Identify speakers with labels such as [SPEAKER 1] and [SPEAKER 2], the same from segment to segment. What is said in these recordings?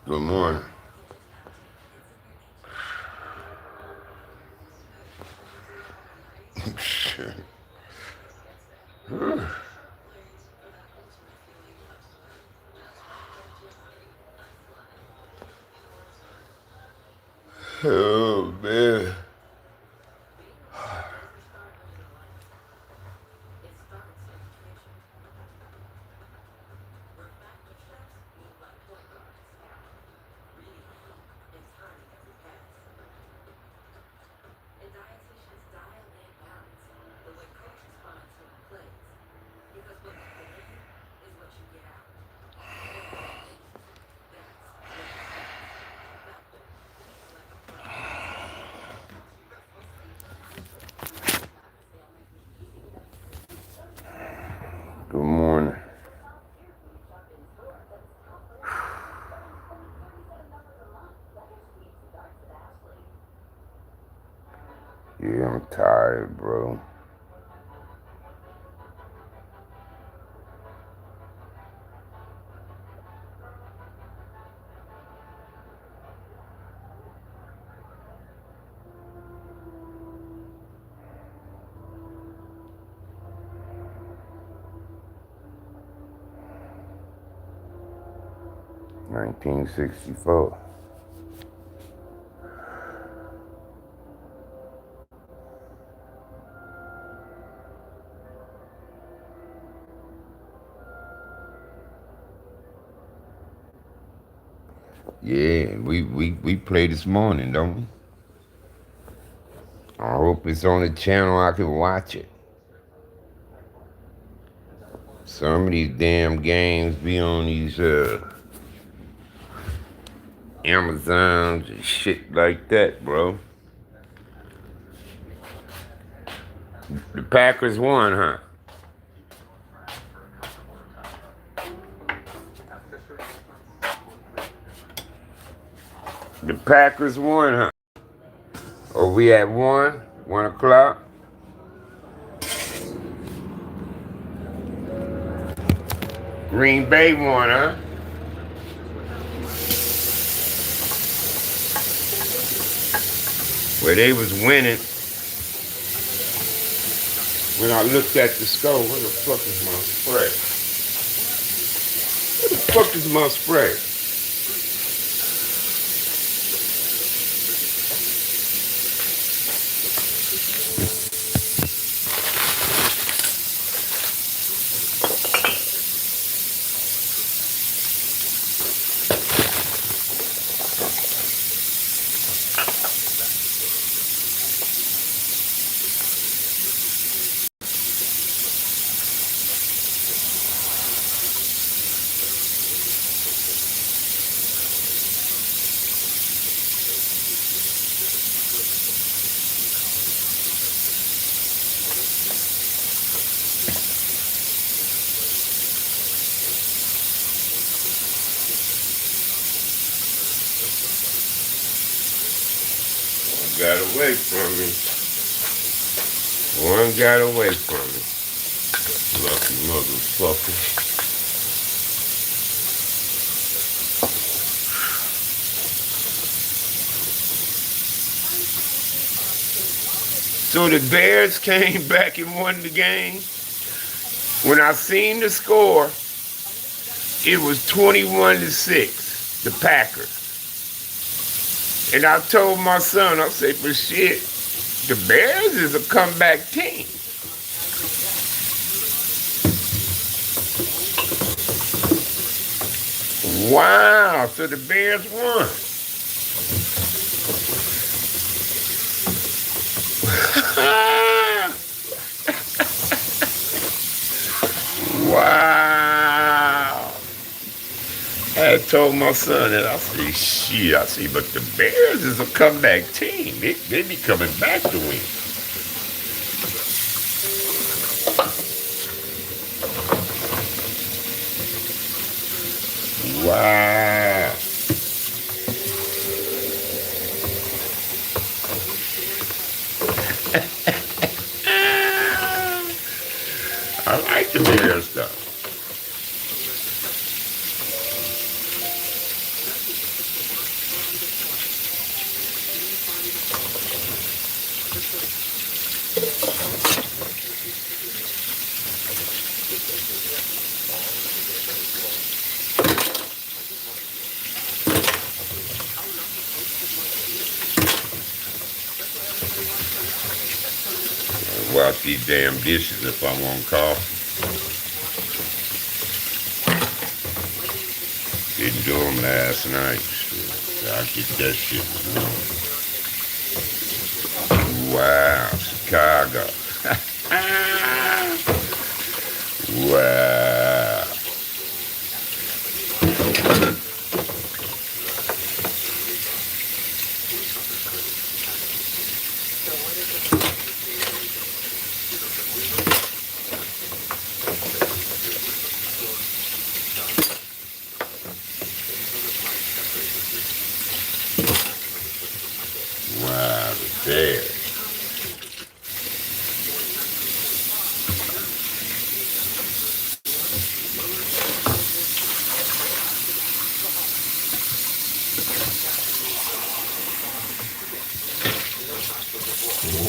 [SPEAKER 1] Good morning. Shit. Oh man. Good morning. Yeah, I'm tired, bro. $19.64. Yeah, we play this morning, don't we? I hope it's on the channel I can watch it. Some of these damn games be on these Amazons and shit like that, bro. The Packers won, huh? The Packers won, huh? Oh, we at 1 o'clock. Green Bay won, huh? Where they was winning. When I looked at the score, where the fuck is my spread? Where the fuck is my spread? Got away from me. One got away from me. Lucky motherfucker. So the Bears came back and won the game. When I seen the score, it was 21-6, the Packers. And I told my son, I said, but shit, the Bears is a comeback team. Wow, so the Bears won. Wow. I told my son that. I said, shit, I see, but the Bears is a comeback team. They be coming back to win. Wow. I like the Bears stuff. wash these damn dishes if I want coffee. Didn't do them last night. So I'll get that shit tomorrow. Wow, Chicago. Wow. Wow, the bear.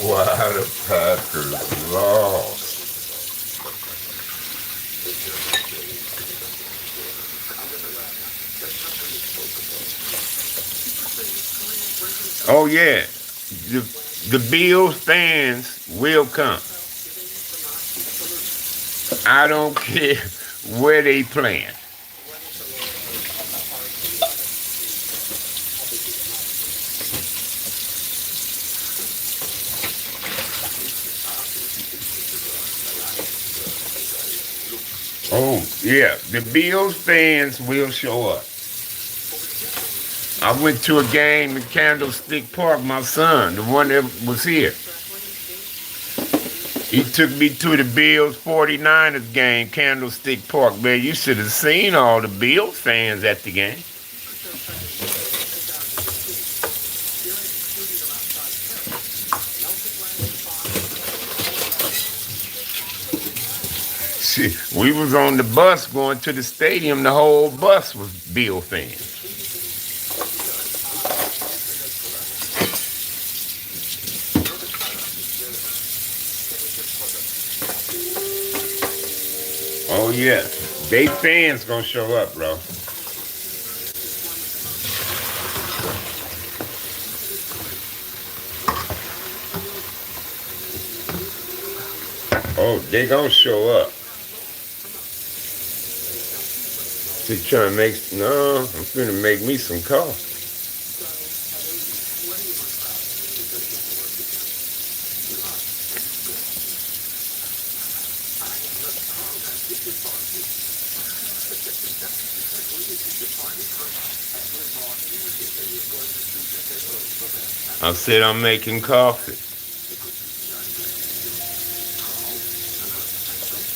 [SPEAKER 1] Wow, the Packers lost. Oh yeah, the Bills fans will come. I don't care where they playing. Oh yeah, the Bills fans will show up. I went to a game in Candlestick Park. My son, the one that was here, he took me to the Bills 49ers game, Candlestick Park. Man, you should have seen all the Bills fans at the game. Shit, we was on the bus going to the stadium. The whole bus was Bill fans. Oh yeah, they fans gonna show up, bro. Oh, they gonna show up. She trying to make no. I'm finna make me some coffee. I said I'm making coffee.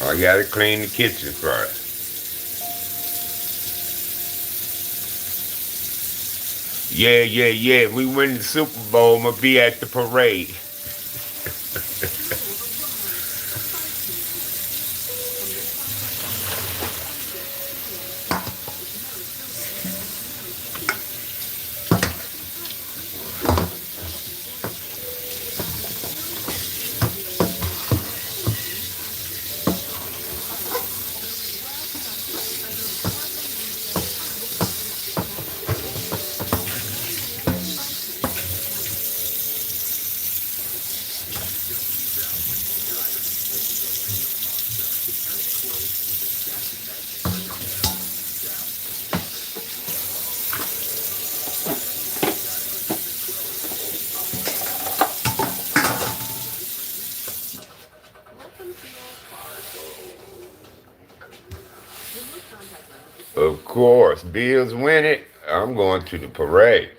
[SPEAKER 1] I gotta clean the kitchen first. Yeah, yeah, yeah. We win the Super Bowl. I'm gonna be at the parade. Of course, Bills win it. I'm going to the parade.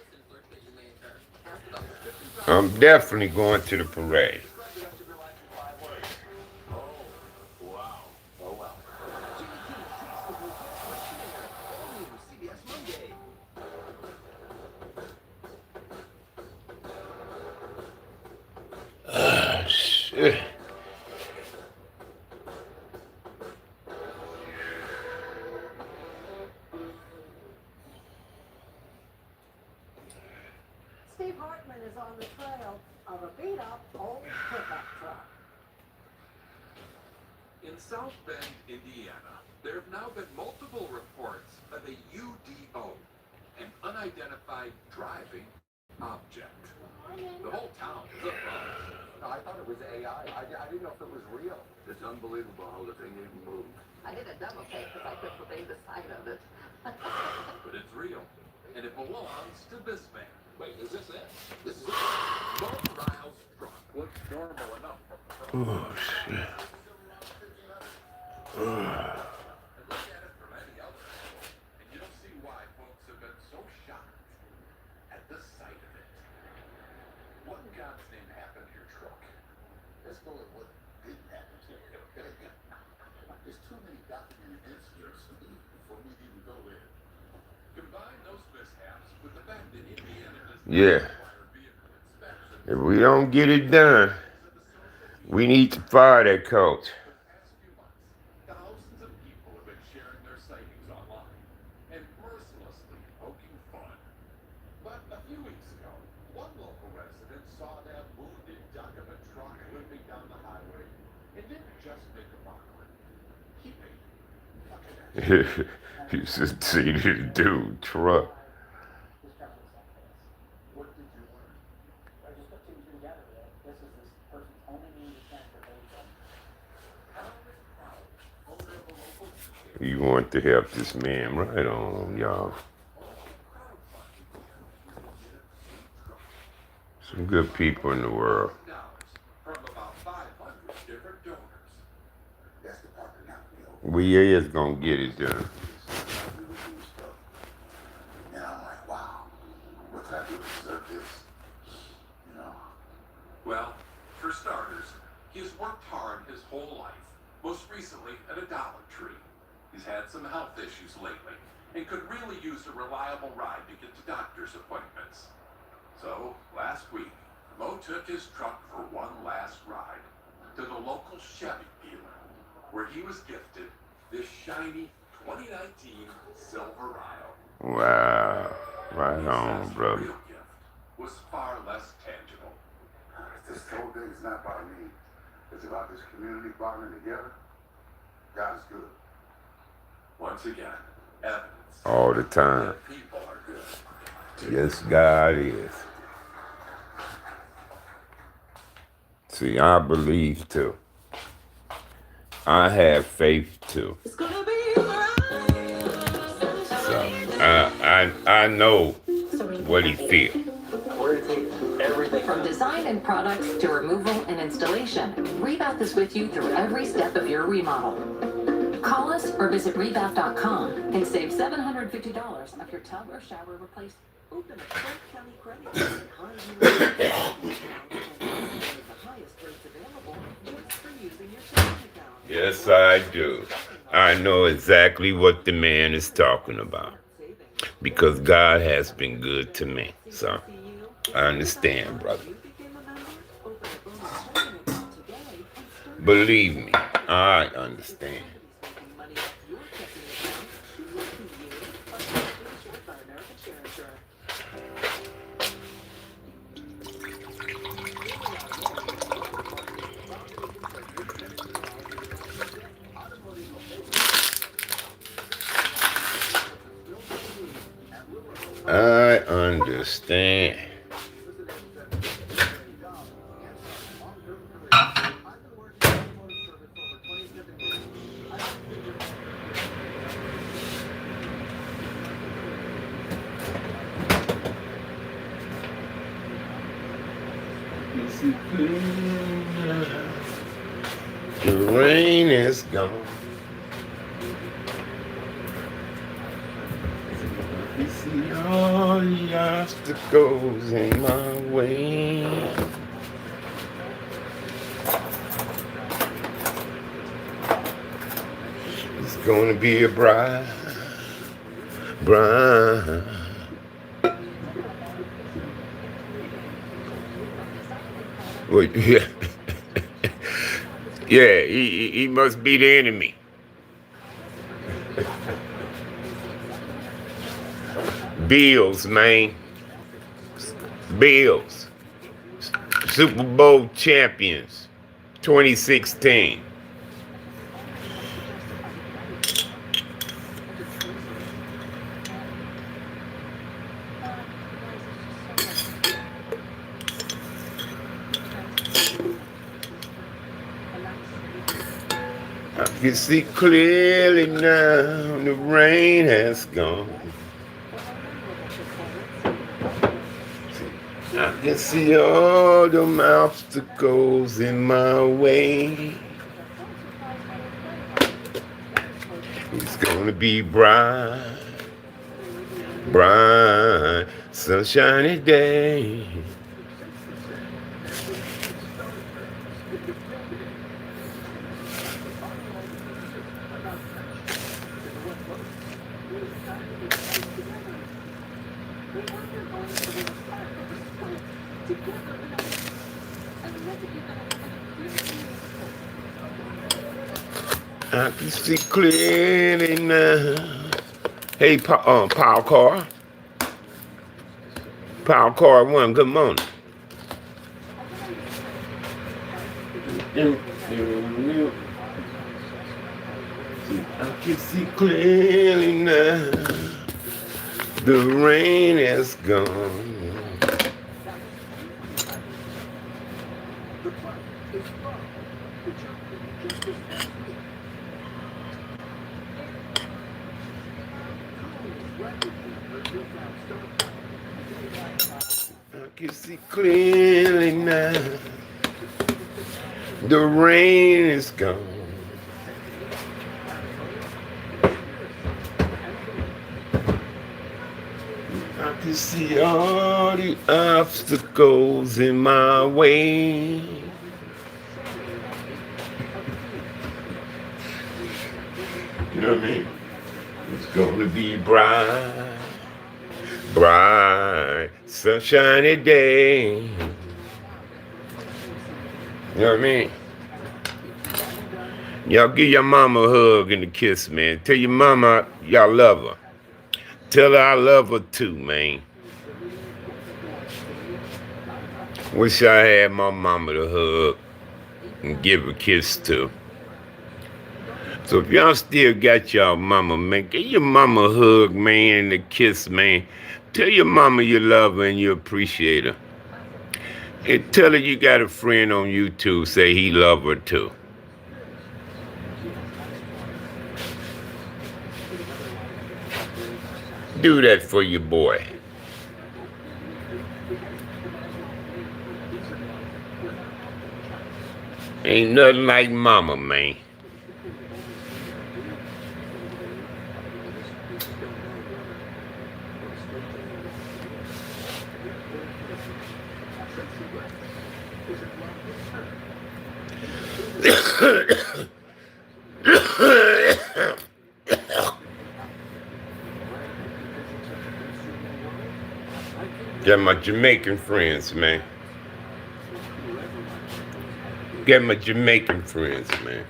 [SPEAKER 1] I'm definitely going to the parade. Shit.
[SPEAKER 2] Steve Hartman is on the trail of a beat-up old pickup truck.
[SPEAKER 3] In South Bend, Indiana, there have now been multiple reports of a UDO, an unidentified driving object. The whole town is abuzz.
[SPEAKER 4] No, I thought it was AI. I didn't know if it was real.
[SPEAKER 3] It's unbelievable how the thing even moves.
[SPEAKER 5] I did a double take because I couldn't believe the sight of it.
[SPEAKER 3] But it's real. And it belongs to this man.
[SPEAKER 4] Wait, is this it?
[SPEAKER 3] This is Mo Riles' truck. Looks normal enough.
[SPEAKER 1] Oh, shit.
[SPEAKER 3] And look at it from any other angle, and you'll see why folks have been so shocked at the sight of it. What in God's name happened to your truck?
[SPEAKER 4] Let's go with what didn't happen to you. There's too many documented incidents for me to even go there.
[SPEAKER 3] Combine those mishaps with the fact that Indiana does not
[SPEAKER 1] Yeah.
[SPEAKER 3] require vehicle inspection.
[SPEAKER 1] If we don't get it done, we need to fire that coach.
[SPEAKER 3] For the past few months, thousands of people have been sharing their sightings online and mercilessly poking fun. But a few weeks ago, one local resident saw that wounded duck of a truck limping down the highway and didn't just make a mockery. He made fun of it.
[SPEAKER 1] You should see this dude truck.
[SPEAKER 4] This truck looks like this. What did you learn? I just put two and two together. This is this person's only means of transportation.
[SPEAKER 3] Owner of a local
[SPEAKER 1] You want to help this man. Right on, y'all. Some good people in the world.
[SPEAKER 3] from about 500 different donors.
[SPEAKER 4] That's the part that knocked me over.
[SPEAKER 1] We is gonna get it done.
[SPEAKER 4] And I'm like, wow, what can I do to deserve this? You know?
[SPEAKER 3] Well, for starters, he's worked hard his whole life, most recently at a Dollar Tree. He's had some health issues lately and could really use a reliable ride to get to doctor's appointments. So, last week, Mo took his truck for one last ride to the local Chevy dealer, where he was gifted this shiny 2019 Silverado.
[SPEAKER 1] Wow. Right
[SPEAKER 3] He
[SPEAKER 1] on,
[SPEAKER 3] says the
[SPEAKER 1] brother.
[SPEAKER 3] real gift was far less tangible.
[SPEAKER 4] This whole thing is not about me. It's about this community partnering together. God is good.
[SPEAKER 3] Once again, evidence
[SPEAKER 1] All the time.
[SPEAKER 3] that people are good.
[SPEAKER 1] Yes, God is. See, I believe too. I have faith too.
[SPEAKER 5] It's gonna be alright.
[SPEAKER 1] So I know what he feels.
[SPEAKER 4] We're going to take everything.
[SPEAKER 5] From design and products to removal and installation, Rebath is with you through every step of your remodel. Call us or visit rebath.com and save $750 off your tub or shower replacement.
[SPEAKER 2] Open a Clark County credit card at Harvey Hartfield and the highest rates available just for using your checking account.
[SPEAKER 1] Yes, I do. I know exactly what the man is talking about. Because God has been good to me. So, I understand, brother. Believe me, I understand. I understand. The rain is gone. You see all the obstacles in my way. It's gonna be a bright. Well, yeah. Yeah, he must be the enemy. Bills, man. Bills. Super Bowl champions. 2016. can see clearly now the rain has gone. I can see all the obstacles in my way. It's gonna be bright, bright, sunshiny day. I can see clearly now. Hey, Power Car. Power Car 1, good morning. I can see clearly now. The rain is gone. I can see clearly now. The rain is gone. I can see all the obstacles in my way. You know what I mean? It's gonna be bright, bright, sunshiny day. You know what I mean? Y'all give your mama a hug and a kiss, man. Tell your mama y'all love her. Tell her I love her too, man. Wish I had my mama to hug and give a kiss to. So if y'all still got y'all mama, man, give your mama a hug, man, and a kiss, man. Tell your mama you love her and you appreciate her. And tell her you got a friend on YouTube say he love her too. Do that for your boy. Ain't nothing like mama, man. Got my Jamaican friends, man. Got my Jamaican friends, man.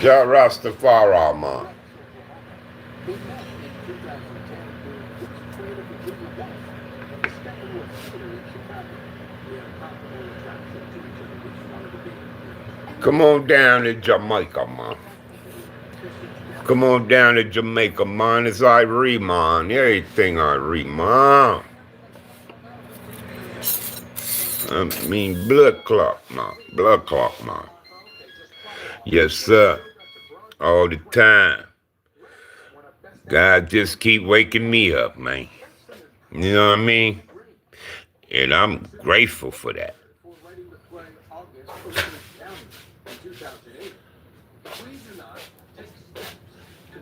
[SPEAKER 1] Ja Rastafari, man. Come on down to Jamaica, man. Come on down to Jamaica, man. It's Irie, man. Everything Irie, man. I mean, blood clot, man. Blood clot, man. Yes, sir. All the time. God just keep waking me up, man. You know what I mean? And I'm grateful for that.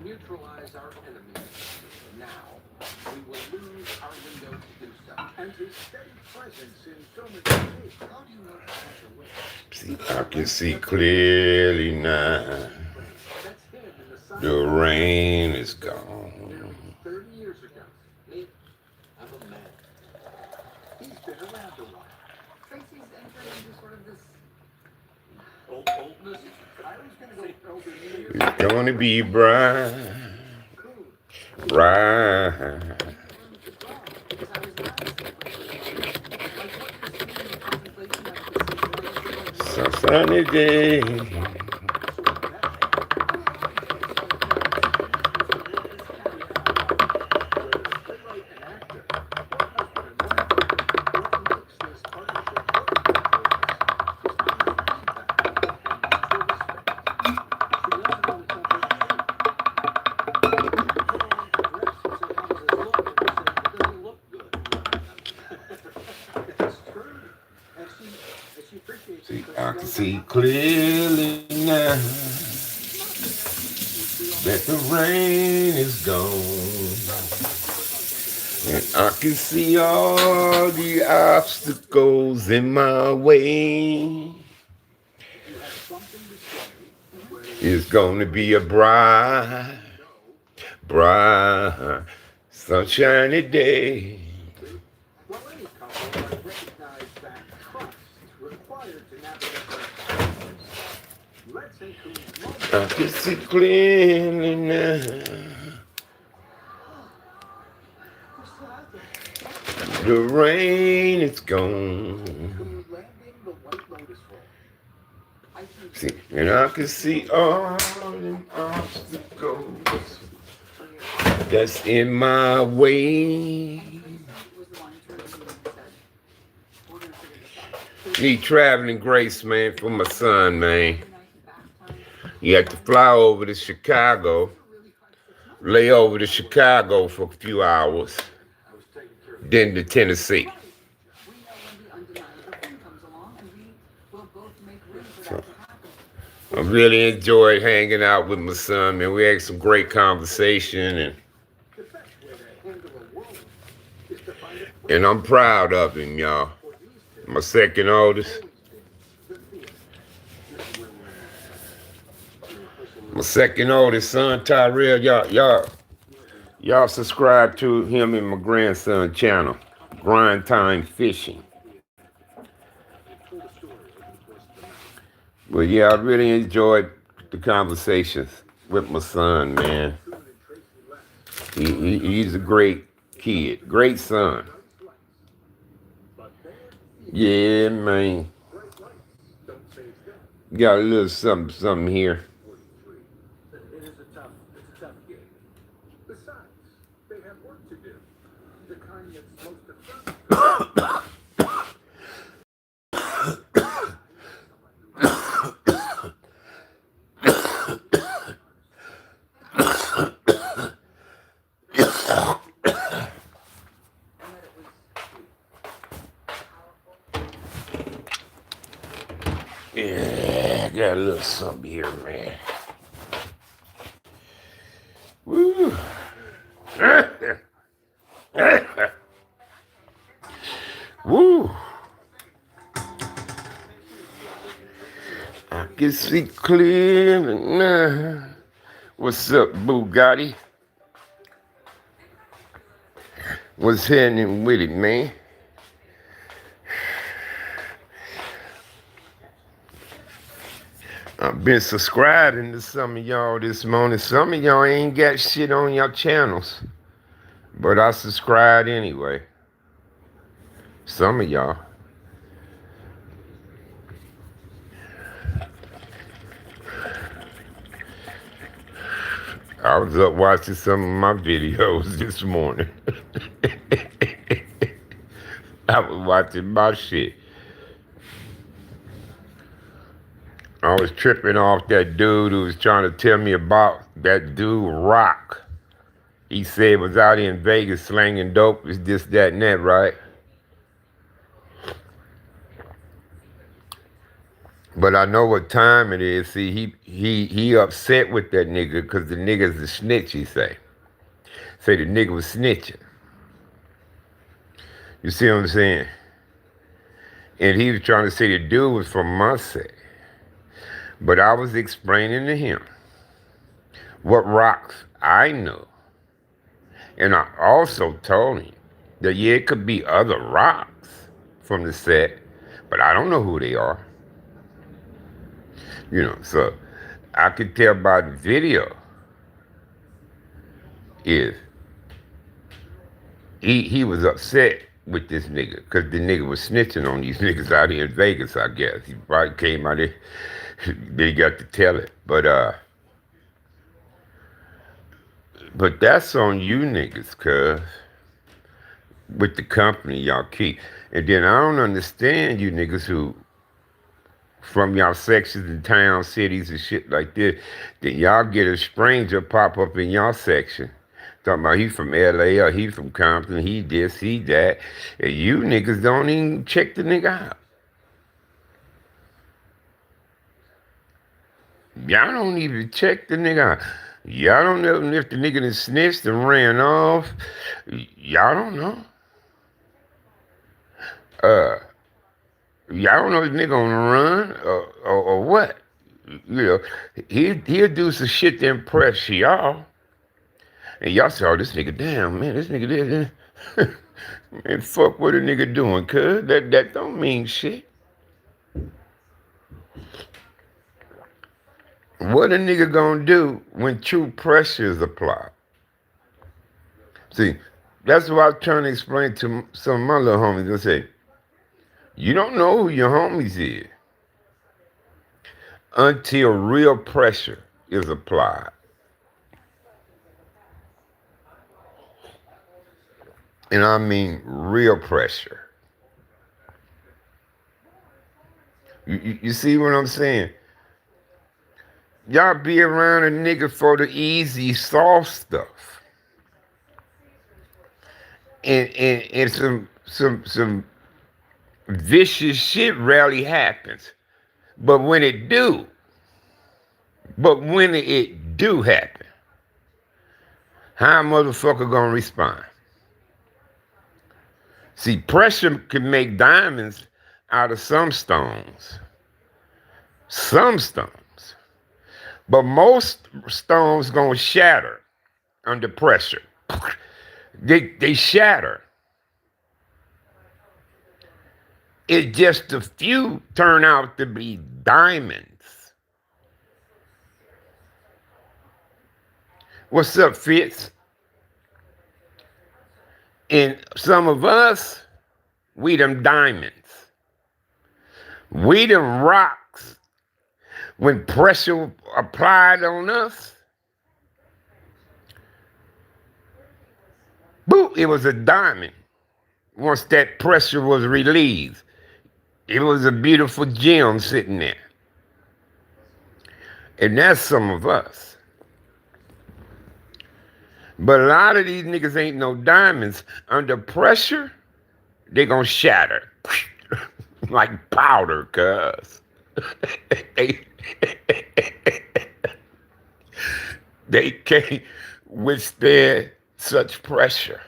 [SPEAKER 3] Neutralize our enemies. Now, we will lose our window to do so. And his steady presence in so many ways. How do you know such a way?
[SPEAKER 1] See, I can see clearly now. The rain is gone.
[SPEAKER 3] 30 years ago, me, I'm a man. He's been around a while.
[SPEAKER 2] Tracy's entering into sort of this.
[SPEAKER 3] Oldness. I was going to go over years.
[SPEAKER 1] It's gonna be bright, bright. Sunny day. See, I can see clearly now that the rain is gone. And I can see all the obstacles in my way. It's gonna be a bright, bright, sunshiny day.
[SPEAKER 4] Well, any couple must recognize that trust required to navigate their challenges. Let's include
[SPEAKER 1] I can see clearly now. The rain is gone.
[SPEAKER 4] landing the White Lotus roll.
[SPEAKER 1] See, and I can see all them obstacles that's in my way. Need traveling grace, man, for my son, man. He had to fly over to Chicago, lay over to Chicago for a few hours, then to Tennessee. So, I really enjoyed hanging out with my son, man. We had some great conversation, and I'm proud of him, y'all. My second oldest. My second oldest son, Tyrell, y'all subscribe to him and my grandson channel, Grind Time Fishing. But yeah, I really enjoyed the conversations with my son, man. He's a great kid, great son. Yeah, man. Got a little something here.
[SPEAKER 4] It's a tough gig. Besides, they have work to do. The kind that's most effective.
[SPEAKER 1] Yeah, got a little something here, man. Woo. Woo. I can see clearly now. What's up, Bugatti? What's happening with it, man? I've been subscribing to some of y'all this morning. Some of y'all ain't got shit on your channels, but I subscribed anyway. Some of y'all. I was up watching some of my videos this morning. I was watching my shit. I was tripping off that dude who was trying to tell me about that dude Rock. He said was out in Vegas slanging dope. It's this, that, and that, right? But I know what time it is. See, he upset with that nigga because the nigga's a snitch, he say. Say the nigga was snitching. You see what I'm saying? And he was trying to say the dude was from Muncie. But I was explaining to him what rocks I know. And I also told him that, yeah, it could be other rocks from the set, but I don't know who they are. You know, so I could tell by the video is he was upset with this nigga because the nigga was snitching on these niggas out here in Vegas, I guess. He probably came out there, they got to tell it. But that's on you niggas, cuz, with the company y'all keep. And then I don't understand you niggas who, from y'all sections in town, cities, and shit like this, then y'all get a stranger pop up in y'all section. Talking about he from LA or he from Compton, he this, he that. And you niggas don't even check the nigga out. Y'all don't even check the nigga out. Y'all don't know if the nigga done snitched and ran off. Y'all don't know. Uh, y'all don't know if the nigga on the run or what. You know, he'll do some shit to impress y'all. And y'all say, oh, this nigga, damn, man, this nigga did. Man, fuck what a nigga doing, cuz. That don't mean shit. What a nigga gonna do when true pressure is applied? See, that's what I was trying to explain to some of my little homies. I say, you don't know who your homies is until real pressure is applied. And I mean real pressure. You see what I'm saying? Y'all be around a nigga for the easy, soft stuff. And some vicious shit rarely happens. But when it do happen, how a motherfucker gonna respond? See, pressure can make diamonds out of some stones. Some stones. But most stones gonna shatter under pressure. They shatter. It's just a few turn out to be diamonds. What's up, Fitz? And some of us, we them diamonds. We them rocks. When pressure applied on us, boo, it was a diamond. Once that pressure was released, it was a beautiful gem sitting there. And that's some of us. But a lot of these niggas ain't no diamonds. Under pressure, they gonna shatter. Like powder, cuz. They can't withstand such pressure.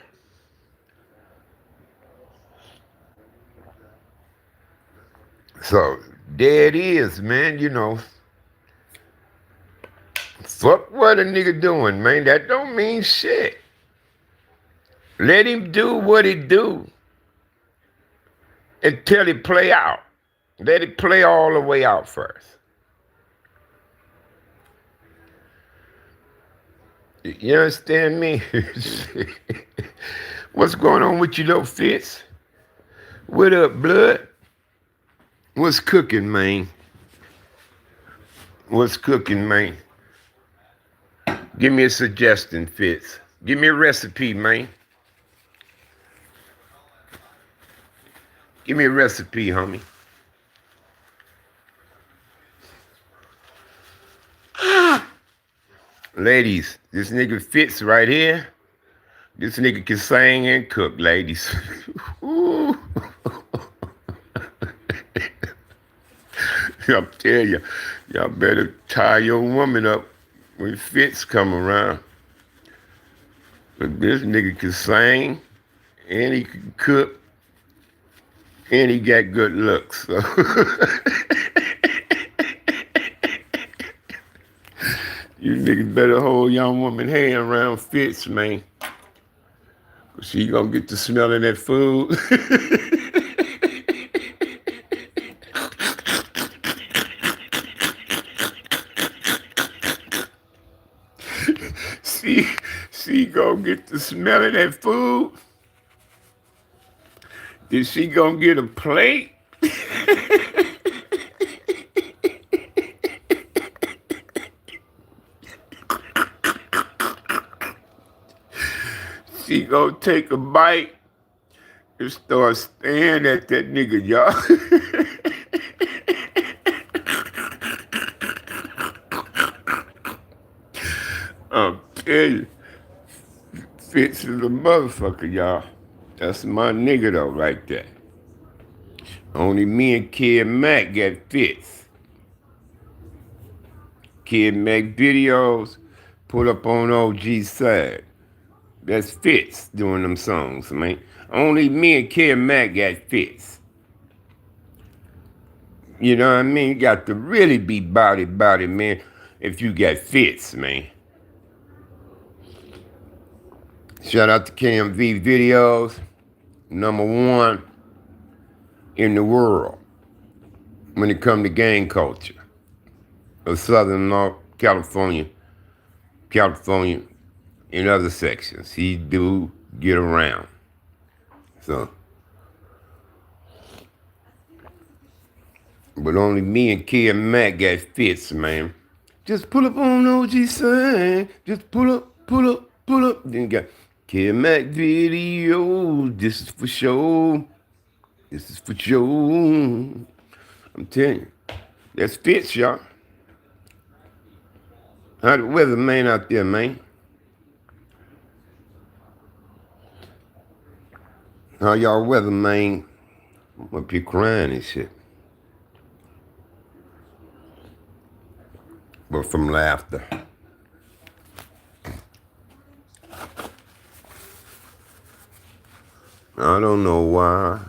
[SPEAKER 1] So there it is, man, you know. Fuck what a nigga doing, man. That don't mean shit. Let him do what he do until it play out. Let it play all the way out first. You understand me? What's going on with you, though, Fitz? What up, blood? What's cooking, man? What's cooking, man? Give me a suggestion, Fitz. Give me a recipe, man. Give me a recipe, homie. Ladies, this nigga Fitz right here. This nigga can sing and cook, ladies. I'm telling you, y'all better tie your woman up when Fitz come around. But this nigga can sing, and he can cook, and he got good looks. So. You niggas better hold young woman hand around Fitz, man. She gonna get to smelling that food. She gonna get to smelling that food. Then she gonna get a plate. She gonna take a bite and start staring at that nigga, y'all. I'm telling you, Fitz is a motherfucker, y'all. That's my nigga though, like that. Only me and Kid Mac got Fitz. Kid make videos, pull up on OG's side. That's Fitz doing them songs, man. Only me and Kid Mac got Fitz. You know what I mean? You got to really be body, man, if you got Fitz, man. Shout out to KMV Videos, #1 in the world when it comes to gang culture of Southern North California, in other sections. He do get around. So, but only me and Kid Mac got Fitz, man. Just pull up on OG side. Just pull up. Then you got Kid Mac video. This is for show. I'm telling you. That's Fitz, y'all. How the weather, man, out there, man? How y'all weather, man? I'm up here crying and shit. But from laughter. I don't know why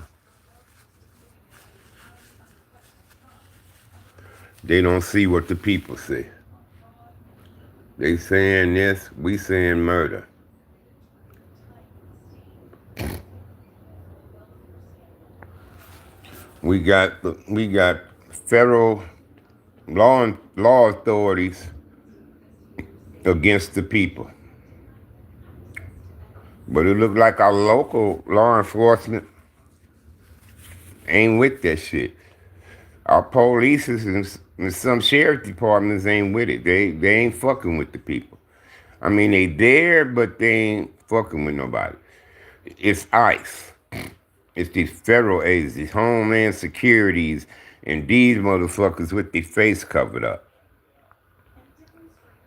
[SPEAKER 1] they don't see what the people see. They saying this, we saying murder. We got federal law authorities against the people. But it look like our local law enforcement ain't with that shit. Our police and some sheriff departments ain't with it. They ain't fucking with the people. I mean, they there, but they ain't fucking with nobody. It's ICE. It's these federal agents, these Homeland Securities, and these motherfuckers with their face covered up.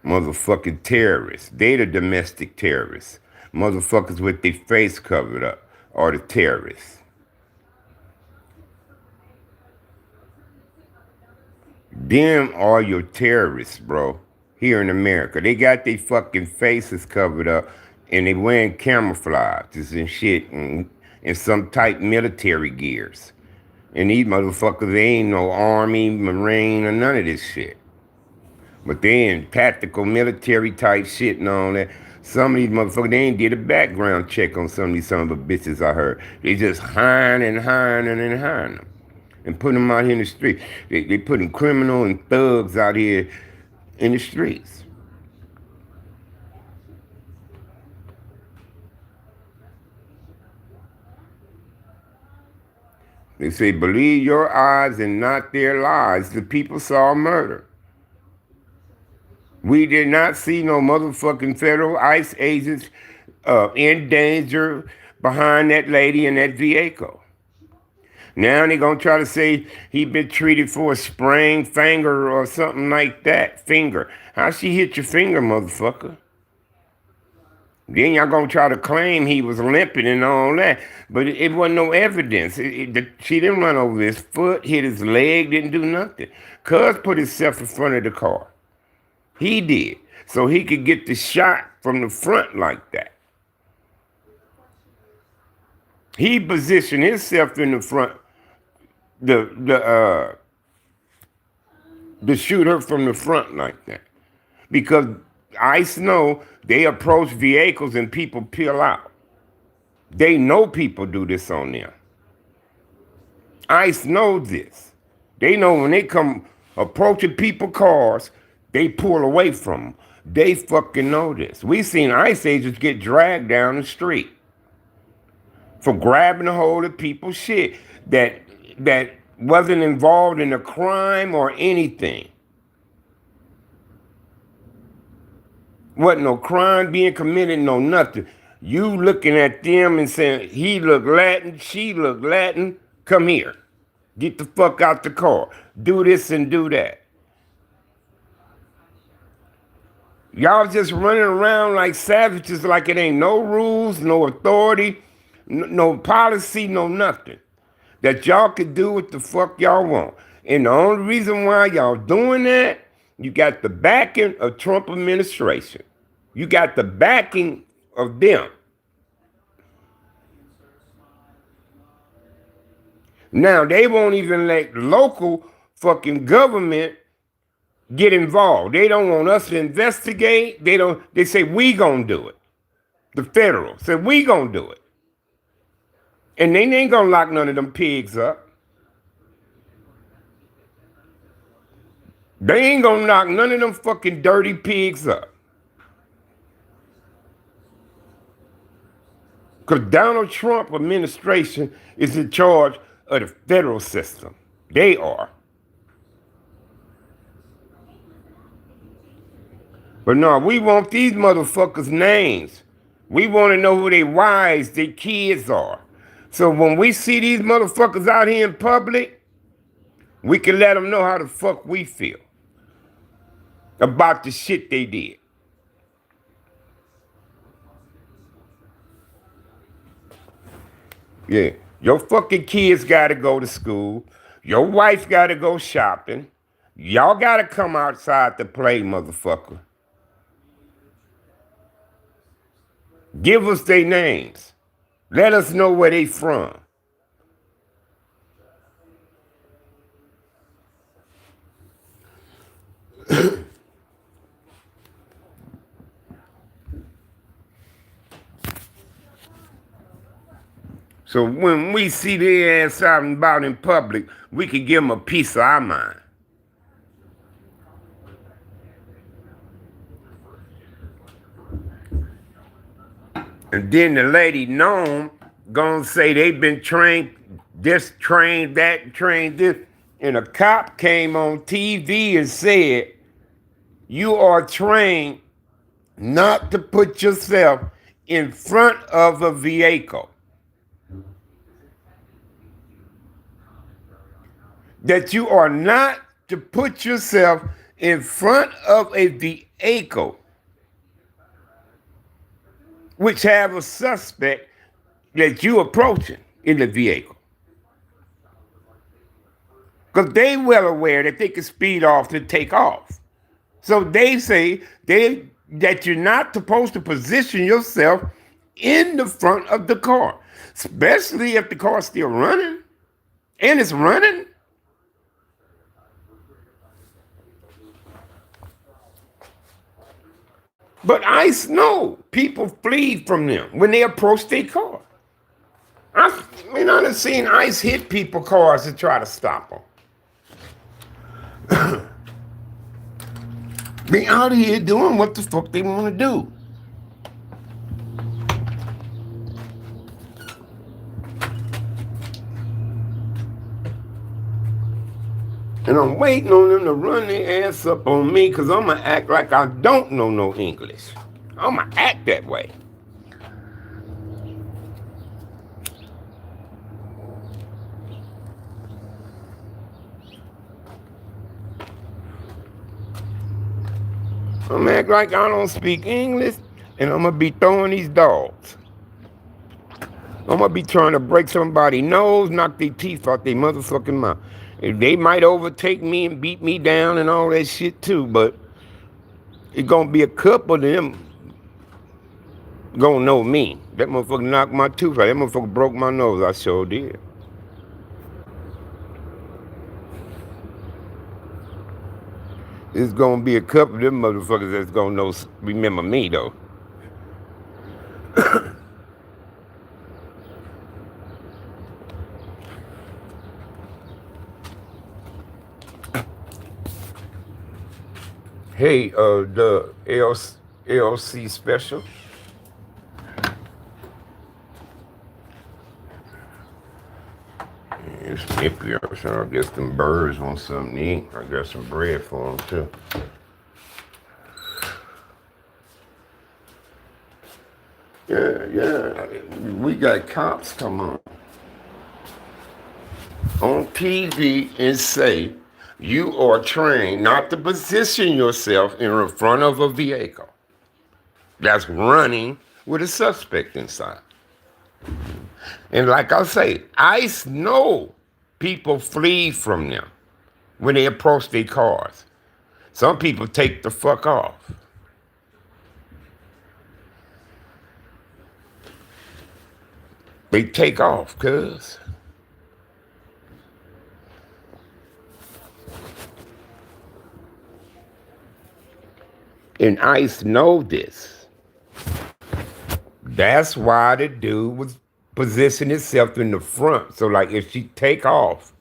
[SPEAKER 1] Motherfucking terrorists. They the domestic terrorists. Motherfuckers with their face covered up are the terrorists. Them are your terrorists, bro. Here in America. They got their fucking faces covered up and they wearing camouflages and shit and some type military gears. And these motherfuckers, they ain't no Army, Marine, or none of this shit. But they in tactical military type shit and all that. Some of these motherfuckers, they ain't did a background check on some of these son of a bitches I heard. They just hiring them. And putting them out here in the street. They putting criminal and thugs out here in the streets. They say, believe your eyes and not their lies. The people saw murder. We did not see no motherfucking federal ICE agents in danger behind that lady in that vehicle. Now they gonna try to say he been treated for a sprained finger or something like that. Finger. How she hit your finger, motherfucker? Then y'all gonna try to claim he was limping and all that. But it wasn't no evidence. She didn't run over his foot, hit his leg, didn't do nothing. Cuz put himself in front of the car. He did. So he could get the shot from the front like that. He positioned himself in the front to shoot her from the front like that. Because ICE know they approach vehicles and people peel out. They know people do this on them. ICE knows this. They know when they come approaching people's cars, they pull away from them. They fucking know this. We seen ICE agents get dragged down the street for grabbing a hold of people's shit that wasn't involved in a crime or anything. Wasn't no crime being committed, no nothing. You looking at them and saying, he look Latin, she look Latin, come here. Get the fuck out the car. Do this and do that. Y'all just running around like savages like it ain't no rules, no authority, no policy, no nothing. That y'all can do what the fuck y'all want. And the only reason why y'all doing that You got the backing of Trump administration. You got the backing of them. Now, they won't even let local fucking government get involved. They don't want us to investigate. They say we gonna do it. The federal said we gonna do it. And they ain't gonna lock none of them pigs up. They ain't gonna knock none of them fucking dirty pigs up. Because Donald Trump administration is in charge of the federal system. They are. But no, we want these motherfuckers' names. We want to know who their wives, their kids are. So when we see these motherfuckers out here in public, we can let them know how the fuck we feel about the shit they did. Yeah, your fucking kids gotta go to school. Your wife gotta go shopping. Y'all gotta come outside to play, motherfucker. Give us their names. Let us know where they from. So when we see their ass out and about in public, we can give them a piece of our mind. And then the lady Noam gonna say they've been trained this, trained that, trained this. And a cop came on TV and said, you are trained not to put yourself in front of a vehicle. That you are not to put yourself in front of a vehicle which have a suspect that you approaching in the vehicle. Because they well aware that they can speed off to take off. So they say that you're not supposed to position yourself in the front of the car, especially if the car's still running and it's running. But ICE know people flee from them when they approach their car. I done seen ICE hit people's cars to try to stop them. They out here doing what the fuck they want to do. And I'm waiting on them to run their ass up on me because I'm going to act like I don't know no English. I'm going to act that way. I'm going to act like I don't speak English, and I'm going to be throwing these dogs. I'm going to be trying to break somebody's nose, knock their teeth out their motherfucking mouth. They might overtake me and beat me down and all that shit too, but it's gonna be a couple of them gonna know me. That motherfucker knocked my tooth out. That motherfucker broke my nose. I sure did. It's gonna be a couple of them motherfuckers that's gonna remember me though. Hey, the LC special. It's nippy, so I guess them birds want something to eat. I got some bread for them too. Yeah, we got cops come on TV and say, you are trained not to position yourself in front of a vehicle that's running with a suspect inside. And like I say, ICE know people flee from them when they approach their cars. Some people take the fuck off. They take off, cuz. And ICE know this. That's why the dude was positioning himself in the front. So like if she take off,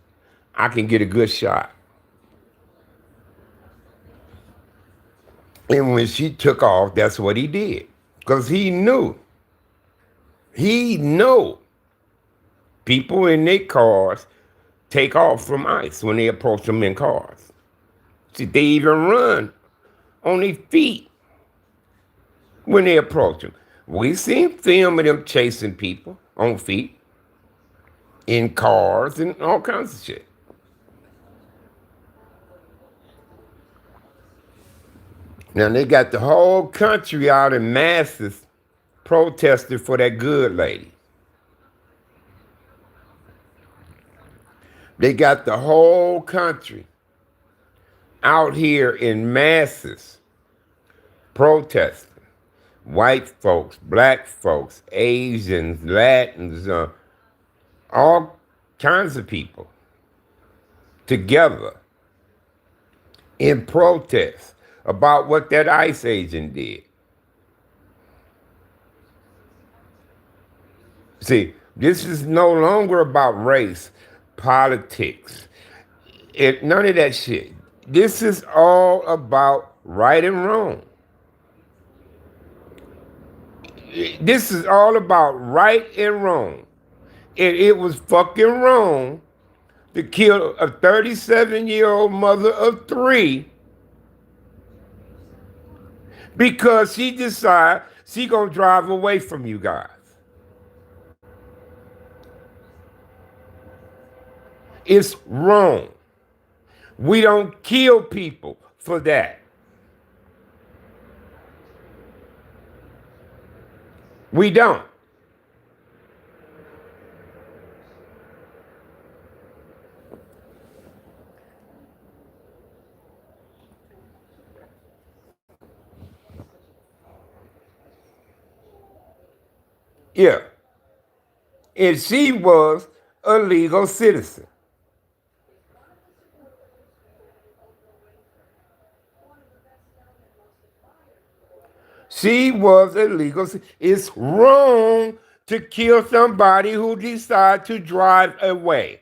[SPEAKER 1] I can get a good shot. And when she took off, that's what he did. Because he knew. He knew people in their cars take off from ICE when they approach them in cars. See, they even run on their feet when they approach them. We seen film of them chasing people on feet, in cars, and all kinds of shit. Now they got the whole country out in masses protesting for that good lady. They got the whole country out here in masses protesting. White folks, black folks, Asians, Latins, all kinds of people together in protest about what that ICE agent did. See, this is no longer about race, politics, none of that shit. This is all about right and wrong. This is all about right and wrong. And it was fucking wrong to kill a 37-year-old mother of 3 because she decided she gonna drive away from you guys. It's wrong. We don't kill people for that. We don't. Yeah. And she was a legal citizen. She was a legal citizen. It's wrong to kill somebody who decides to drive away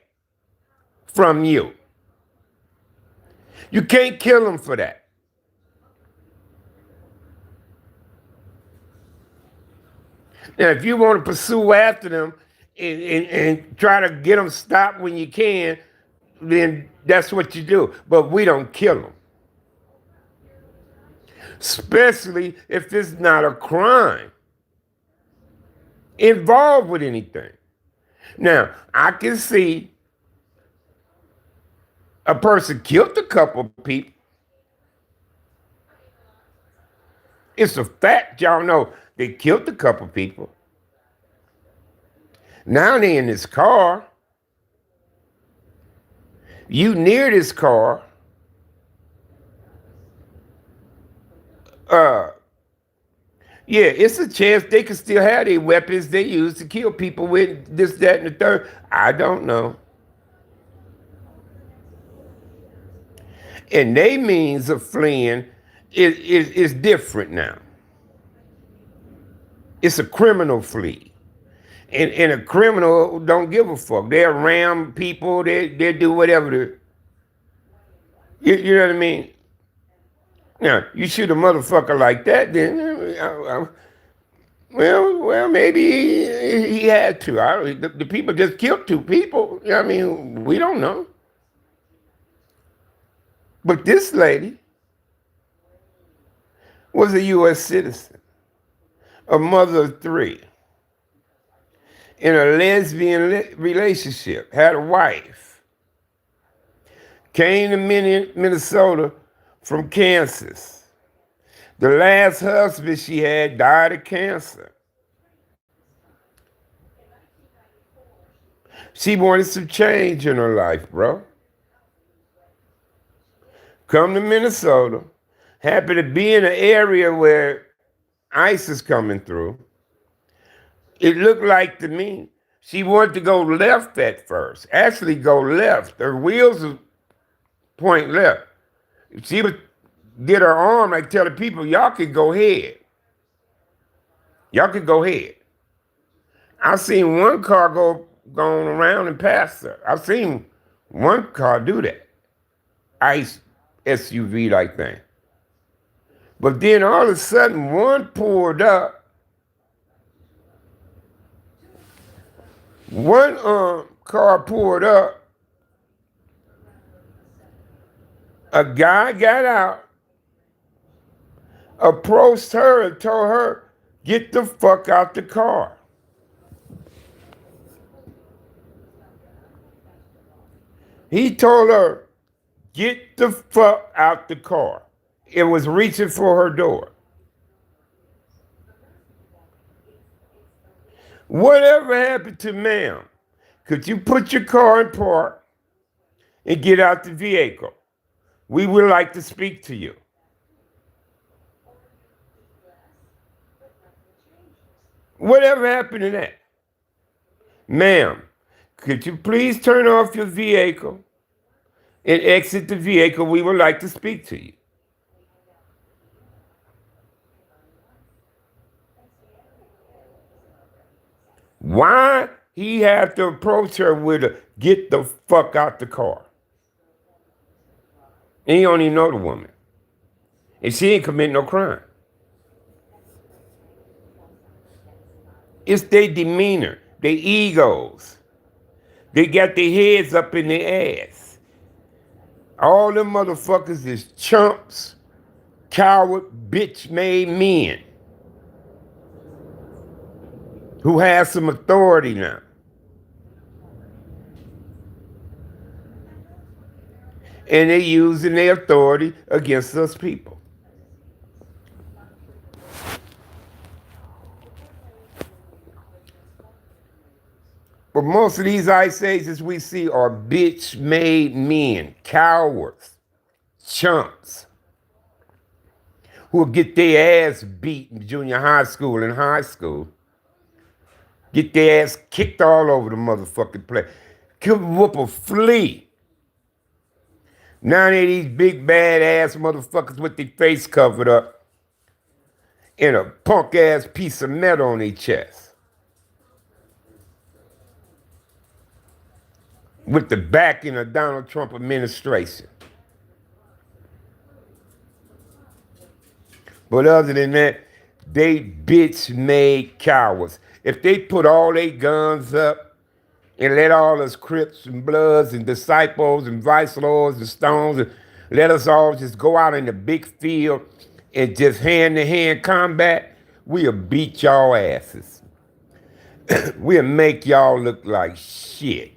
[SPEAKER 1] from you. You can't kill them for that. Now, if you want to pursue after them and try to get them stopped when you can, then that's what you do. But we don't kill them. Especially if it's not a crime involved with anything. Now, I can see a person killed a couple people. It's a fact, y'all know. They killed a couple people. Now they in this car. You near this car. Yeah, it's a chance they could still have their weapons they use to kill people with this, that, and the third. I don't know. And their means of fleeing is different now. It's a criminal flee. And a criminal don't give a fuck. They'll ram people, they do whatever. You know what I mean? Now, you shoot a motherfucker like that, then, well, maybe he had to. The people just killed 2 people. I mean, we don't know. But this lady was a U.S. citizen, a mother of 3, in a lesbian relationship, had a wife, came to Minnesota from Kansas. The last husband she had died of cancer. She wanted some change in her life, bro. come to Minnesota, happen to be in an area where ICE is coming through. It looked like to me she wanted to go left at first. Actually, go left. Her wheels would point left. If she would get her arm, like tell the people, y'all could go ahead. Y'all could go ahead. I've seen one car going around and past her. I've seen one car do that. ICE SUV like thing. But then all of a sudden, one pulled up. One car pulled up. A guy got out, approached her and told her, get the fuck out the car. He told her, get the fuck out the car. It was reaching for her door. Whatever happened to ma'am? Could you put your car in park and get out the vehicle? We would like to speak to you. Whatever happened to that? Ma'am, could you please turn off your vehicle and exit the vehicle? We would like to speak to you. Why he have to approach her with a get the fuck out the car? And he don't even know the woman. And she ain't commit no crime. It's their demeanor, their egos. They got their heads up in their ass. All them motherfuckers is chumps, coward, bitch-made men who have some authority now. And they're using their authority against us people. But most of these ICE agents we see are bitch-made men, cowards, chumps, who will get their ass beat in junior high school and high school. Get their ass kicked all over the motherfucking place. Could whoop a flea. Now they these big bad ass motherfuckers with their face covered up and a punk ass piece of metal on their chest. With the backing of Donald Trump administration. But other than that, they bitch-made cowards. If they put all their guns up and let all us Crips and Bloods and Disciples and Vice Lords and Stones and let us all just go out in the big field and just hand-to-hand combat, we'll beat y'all asses. We'll make y'all look like shit.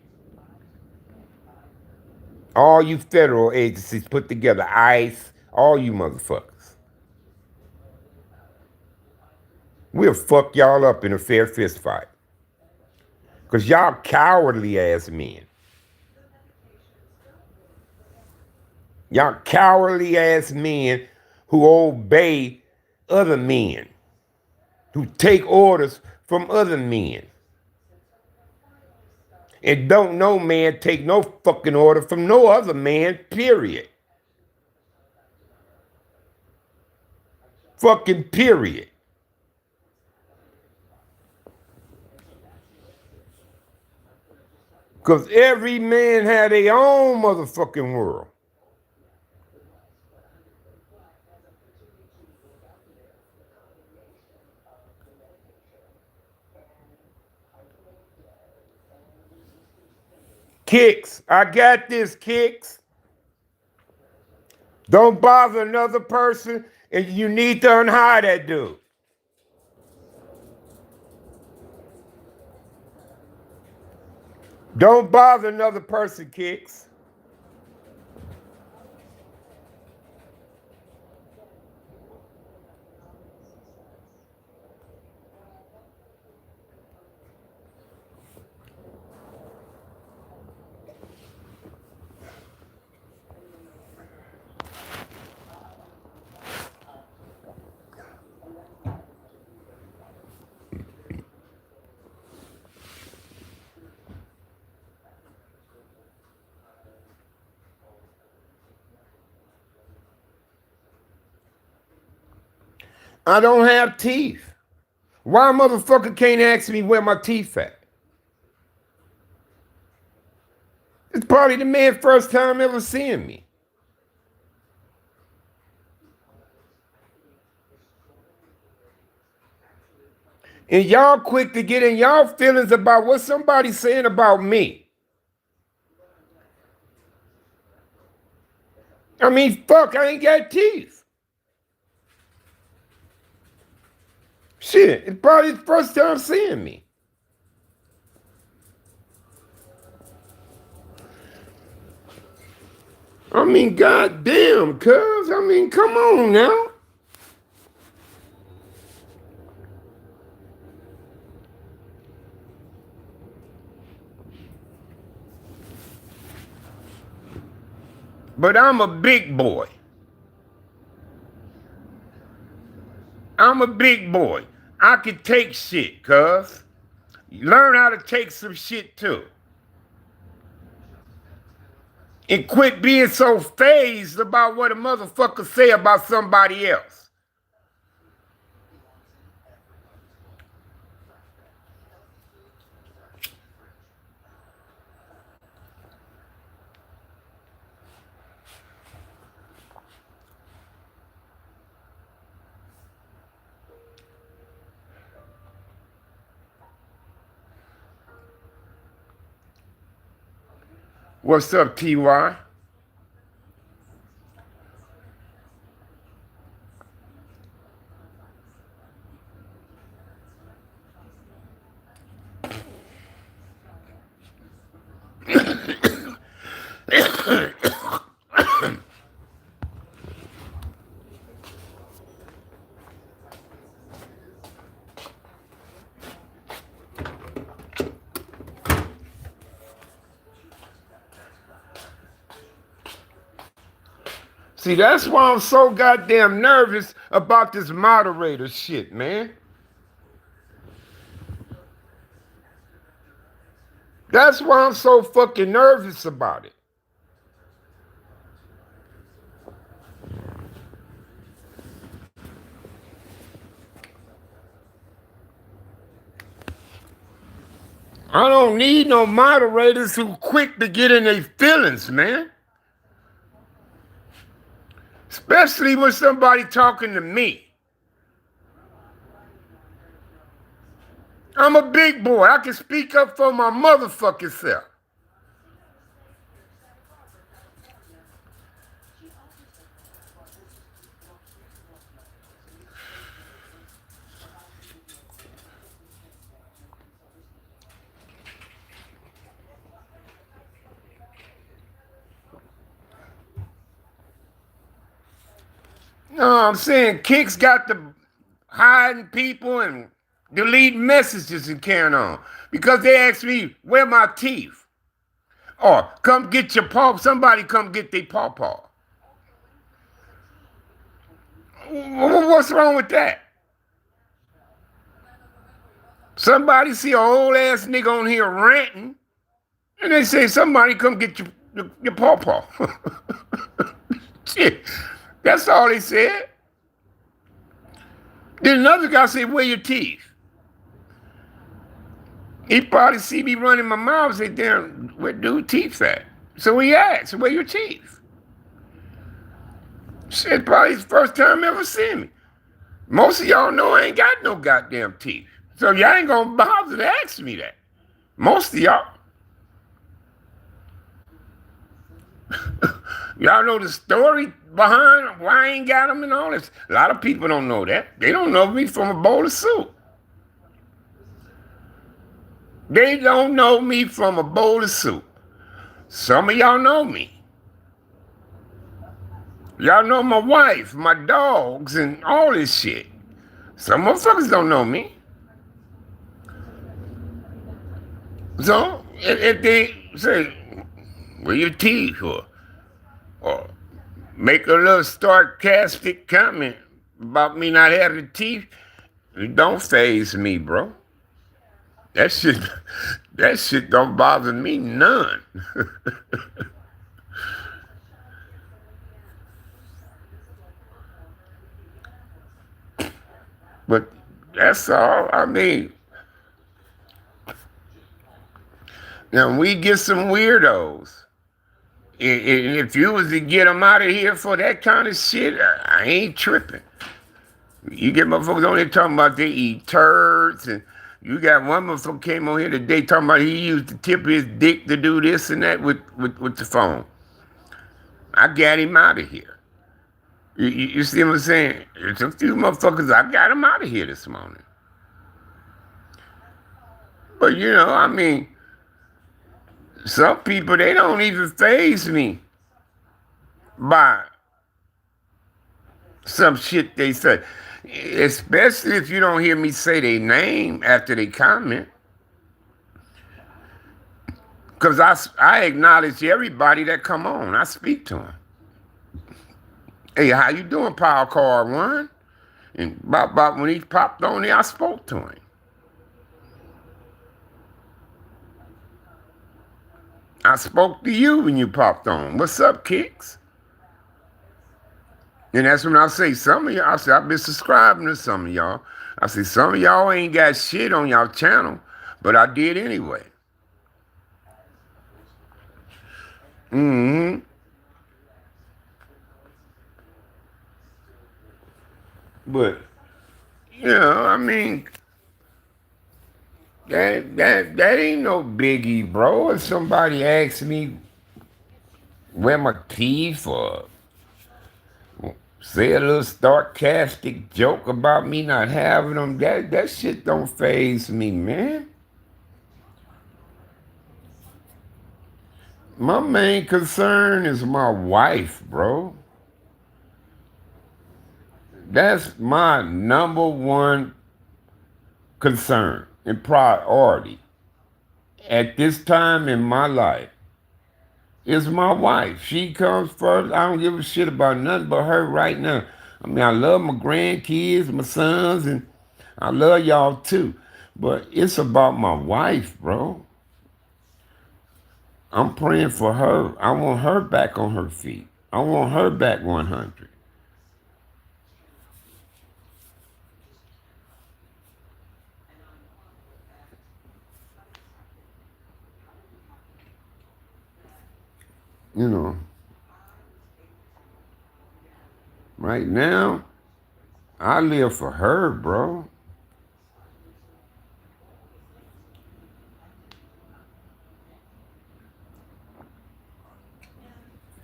[SPEAKER 1] All you federal agencies put together, ICE, all you motherfuckers. We'll fuck y'all up in a fair fist fight. Because y'all cowardly ass men. Y'all cowardly ass men who obey other men. Who take orders from other men. And don't no man take no fucking order from no other man, period. Fucking period. Because every man had their own motherfucking world. Kicks, I got this, Kicks. Don't bother another person, and you need to unhide that dude. Don't bother another person, Kicks. I don't have teeth. Why a motherfucker can't ask me where my teeth at? It's probably the man first time ever seeing me. And y'all quick to get in y'all feelings about what somebody's saying about me. I mean, fuck, I ain't got teeth. Shit, it's probably the first time seeing me. I mean, goddamn, cuz. I mean, come on now. But I'm a big boy. I'm a big boy. I can take shit, cuz. Learn how to take some shit too. And quit being so phased about what a motherfucker say about somebody else. What's up, TY? See, that's why I'm so goddamn nervous about this moderator shit, man. That's why I'm so fucking nervous about it. I don't need no moderators who quick to get in their feelings, man. Especially when somebody talking to me. I'm a big boy. I can speak up for my motherfucking self. No, I'm saying Kicks got to hiding people and delete messages and carrying on. Because they asked me, where my teeth? Or come get your paw. Somebody come get their paw. What's wrong with that? Somebody see an old ass nigga on here ranting, and they say somebody come get your paw. Shit, that's all they said. Then another guy said, where your teeth? He probably see me running my mouth and say, damn, where dude teeth at? So he asked, where your teeth? Shit, probably his first time ever seeing me. Most of y'all know I ain't got no goddamn teeth. So y'all ain't gonna bother to ask me that. Most of y'all. Y'all know the story behind why I ain't got them and all this. A lot of people don't know that. They don't know me from a bowl of soup. They don't know me from a bowl of soup. Some of y'all know me. Y'all know my wife, my dogs, and all this shit. Some motherfuckers don't know me. So, if they say, where your teeth? Or make a little sarcastic comment about me not having teeth, it don't faze me, bro. That shit don't bother me none. But that's all. I mean, now we get some weirdos. And if you was to get them out of here for that kind of shit, I ain't tripping. You get motherfuckers on here talking about they eat turds, and you got one motherfucker came on here today talking about he used the tip of his dick to do this and that with the phone. I got him out of here. You see what I'm saying? There's a few motherfuckers, I got them out of here this morning. But I mean, some people, they don't even faze me by some shit they say. Especially if you don't hear me say their name after they comment. Because I acknowledge everybody that come on. I speak to them. Hey, how you doing, Power Card One? And about when he popped on there, I spoke to him. I spoke to you when you popped on. What's up, Kicks? And that's when I say some of y'all, I say I've been subscribing to some of y'all. I say some of y'all ain't got shit on y'all channel, but I did anyway. Mm-hmm. But, I mean, that ain't no biggie, bro. If somebody asks me where my teeth or say a little sarcastic joke about me not having them, that shit don't faze me, man. My main concern is my wife, bro. That's my number one concern and priority at this time in my life is my wife. She comes first. I don't give a shit about nothing but her right now. I mean, I love my grandkids, my sons, and I love y'all too. But it's about my wife, bro. I'm praying for her. I want her back on her feet. I want her back 100. Right now, I live for her, bro.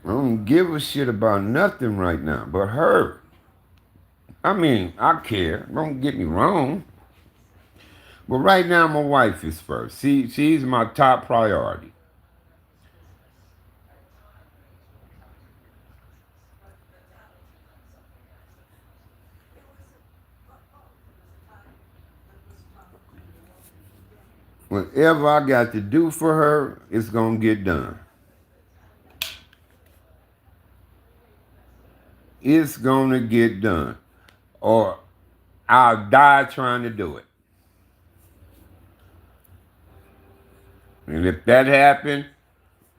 [SPEAKER 1] I don't give a shit about nothing right now but her. I mean, I care. Don't get me wrong. But right now, my wife is first. She's my top priority. Whatever I got to do for her, it's going to get done. It's going to get done. Or I'll die trying to do it. And if that happened,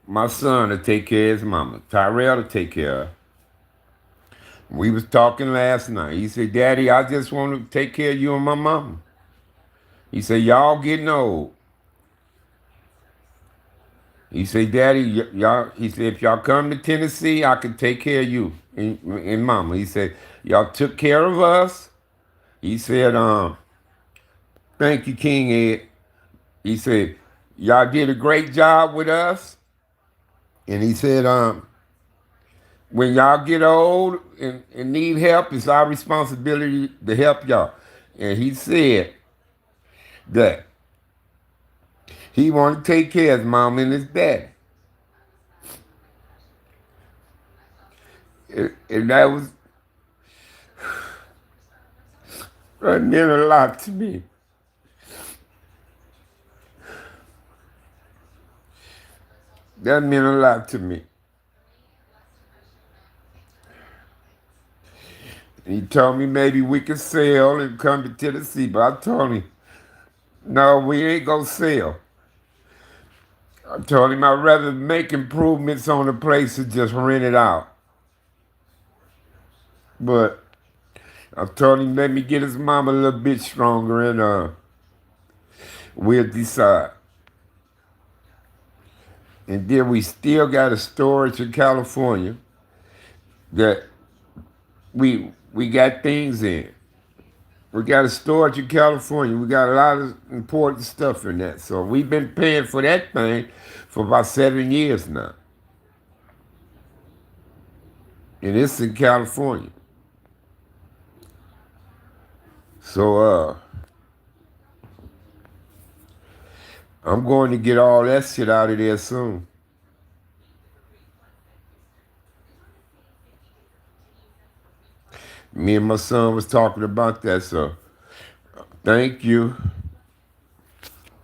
[SPEAKER 1] my son will take care of his mama. Tyrell will take care of her. We was talking last night. He said, Daddy, I just want to take care of you and my mama. He said, y'all getting old. He said, Daddy, y'all, he said, if y'all come to Tennessee, I can take care of you and mama. He said, y'all took care of us. He said, thank you, King Ed. He said, y'all did a great job with us. And he said, when y'all get old and need help, it's our responsibility to help y'all. And he said that he wanted to take care of his mom and his dad. And that meant a lot to me. That meant a lot to me. He told me maybe we could sail and come to Tennessee, but I told him, no, we ain't gonna sail. I told him I'd rather make improvements on the place and just rent it out. But I told him let me get his mama a little bit stronger and we'll decide. And then we still got a storage in California that we got things in. We got a storage in California. We got a lot of important stuff in that. So we've been paying for that thing for about 7 years now. And it's in California. So I'm going to get all that shit out of there soon. Me and my son was talking about that, so thank you.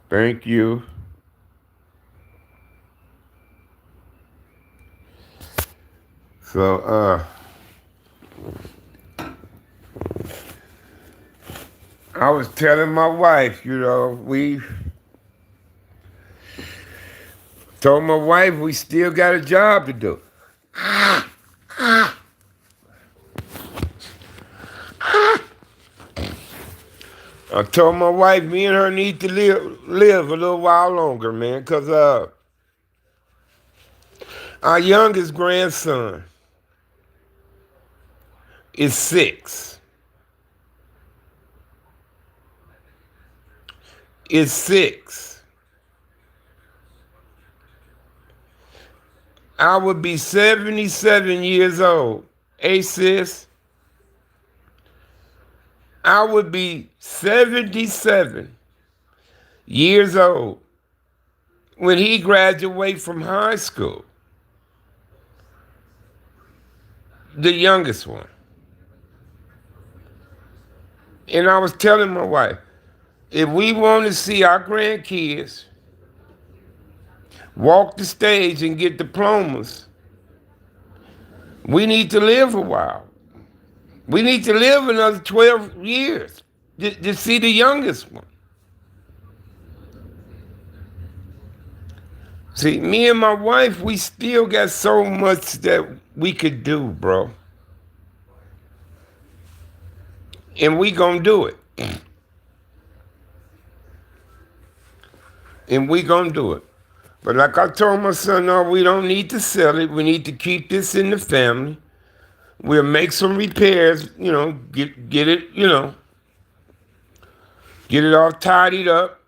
[SPEAKER 1] Thank you. So I was telling my wife, we told my wife we still got a job to do. I told my wife me and her need to live a little while longer, man, because our youngest grandson is 6. Is 6. I would be 77 years old. Hey, sis. I would be 77 years old when he graduated from high school. The youngest one. And I was telling my wife, if we want to see our grandkids walk the stage and get diplomas, we need to live a while. We need to live another 12 years to see the youngest one. See, me and my wife, we still got so much that we could do, bro. And we gonna do it. And we gonna do it. But like I told my son, no, we don't need to sell it. We need to keep this in the family. We'll make some repairs, get it, get it all tidied up.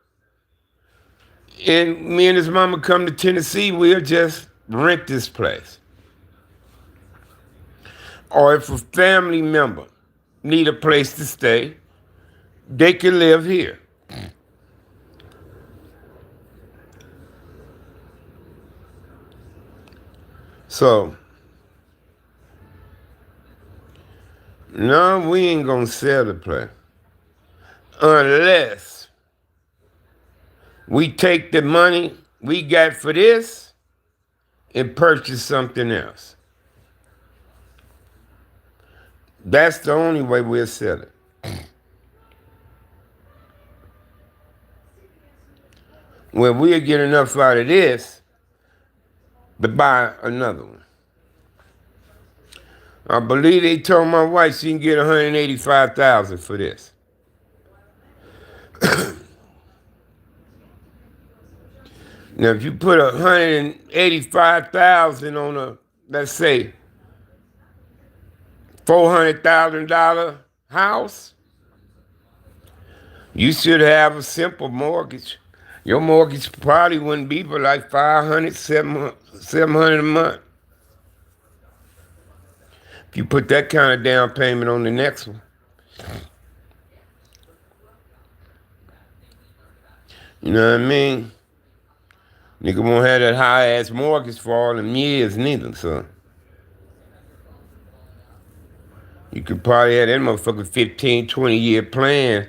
[SPEAKER 1] And me and his mama come to Tennessee, we'll just rent this place. Or if a family member need a place to stay, they can live here. So, no, we ain't gonna sell the place unless we take the money we got for this and purchase something else. That's the only way we'll sell it. Well, we'll get enough out of this to buy another one. I believe they told my wife she can get $185,000 for this. Now, if you put $185,000 on let's say, $400,000 house, you should have a simple mortgage. Your mortgage probably wouldn't be but like $500, $700 a month. If you put that kind of down payment on the next one. You know what I mean? Nigga won't have that high-ass mortgage for all them years neither, so. You could probably have that motherfucker 15, 20-year plan,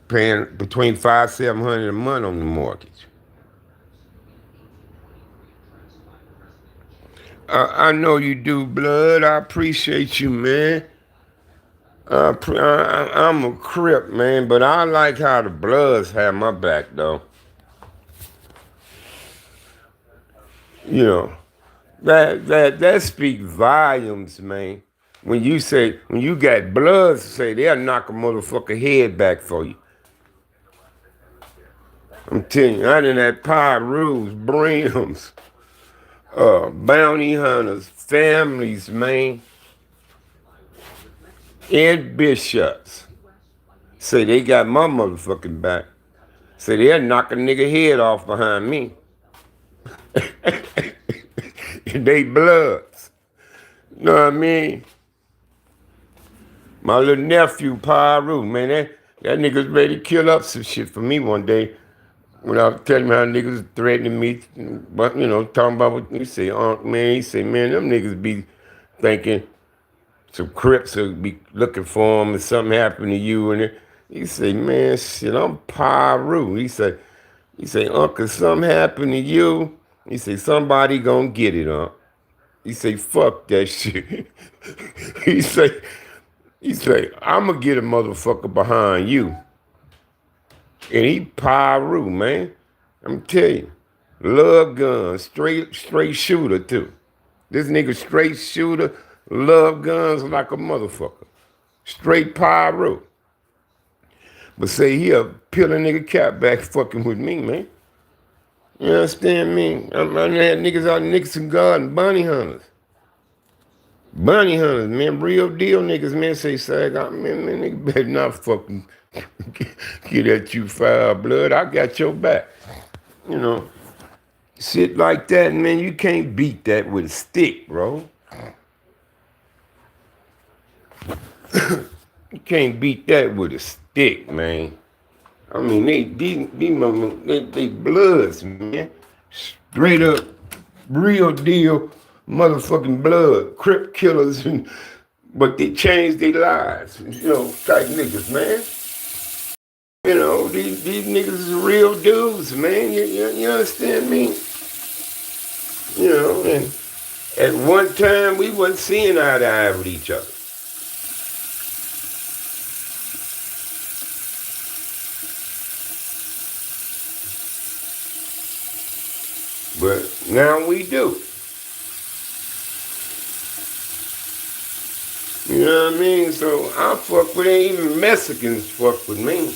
[SPEAKER 1] paying between $500, $700 a month on the mortgage. I know you do, blood. I appreciate you, man. I'm a Crip, man, but I like how the Bloods have my back, though. That speaks volumes, man. when you got bloods, say they'll knock a motherfucker head back for you. I'm telling you, I done had Pyrus, Brims, bounty hunters, families, man, and bishops. Say they got my motherfucking back. Say they'll knock a nigga head off behind me. They bloods. You know what I mean? My little nephew, Pyru, man, that nigga's ready to kill up some shit for me one day. When I was telling him how niggas threatening me, but talking about what you say, man, he say, man, them niggas be thinking some Crips will be looking for him and something happened to you. And he say, man, shit, I'm Pyru. He say, Uncle, something happened to you. He say, somebody gonna get it, He say, fuck that shit. he say, I'm gonna get a motherfucker behind you. And he Pyru, man. I'm telling you. Love guns, straight shooter too. This nigga straight shooter, love guns like a motherfucker. Straight Pyru. But say he'll peel a nigga cap back fucking with me, man. You understand me? I had niggas out Nixon Garden, bounty hunters. Bounty hunters, man, real deal niggas, man, say, Sag, man, nigga better not fucking get at you foul blood. I got your back. Shit like that, man, you can't beat that with a stick, bro. You can't beat that with a stick, man. I mean, they bloods, man. Straight up, real deal, motherfucking blood. Crip killers, but they changed their lives, type niggas, man. These niggas is real dudes, man. You understand me? And at one time, we wasn't seeing eye to eye with each other. But now we do. You know what I mean? So I fuck with even Mexicans fuck with me.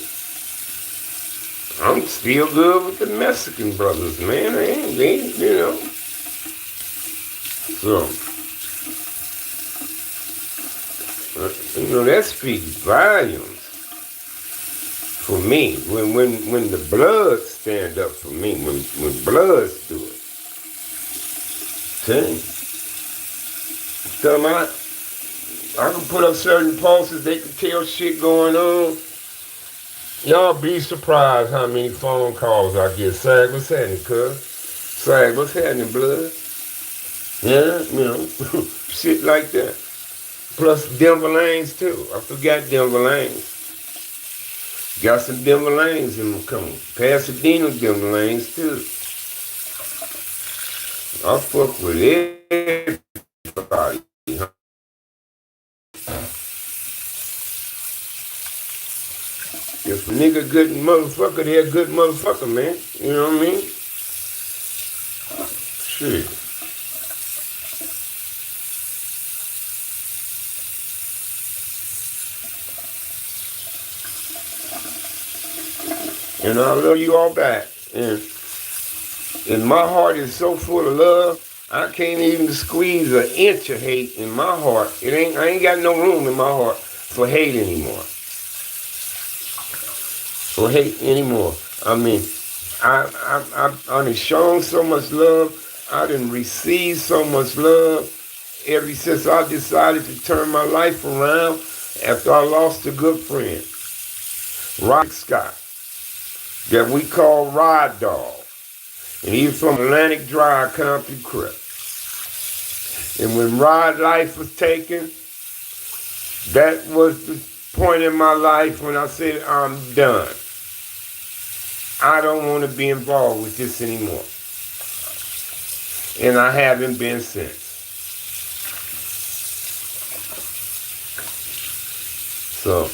[SPEAKER 1] I'm still good with the Mexican brothers, man. They So, that speaks volumes for me. When the bloods stand up for me, when bloods do it. See? Tell them I can put up certain posters, they can tell shit going on. Y'all be surprised how many phone calls I get. Sag, what's happening, cuz? Sag, what's happening, blood? Yeah, shit like that. Plus Denver Lanes, too. I forgot Denver Lanes. Got some Denver Lanes in them coming. Pasadena Denver Lanes, too. I fuck with everybody. If a nigga good motherfucker, they're a good motherfucker, man. You know what I mean? Shit. And I love you all back. And my heart is so full of love, I can't even squeeze an inch of hate in my heart. I ain't got no room in my heart for hate anymore. For hate anymore. I mean, I done shown so much love. I done received so much love ever since I decided to turn my life around after I lost a good friend, Rock Scott, that we call Rod Dog. And he's from Atlantic Drive, Compton Crip. And when Rod life was taken, that was the point in my life when I said, I'm done. I don't want to be involved with this anymore. And I haven't been since. So,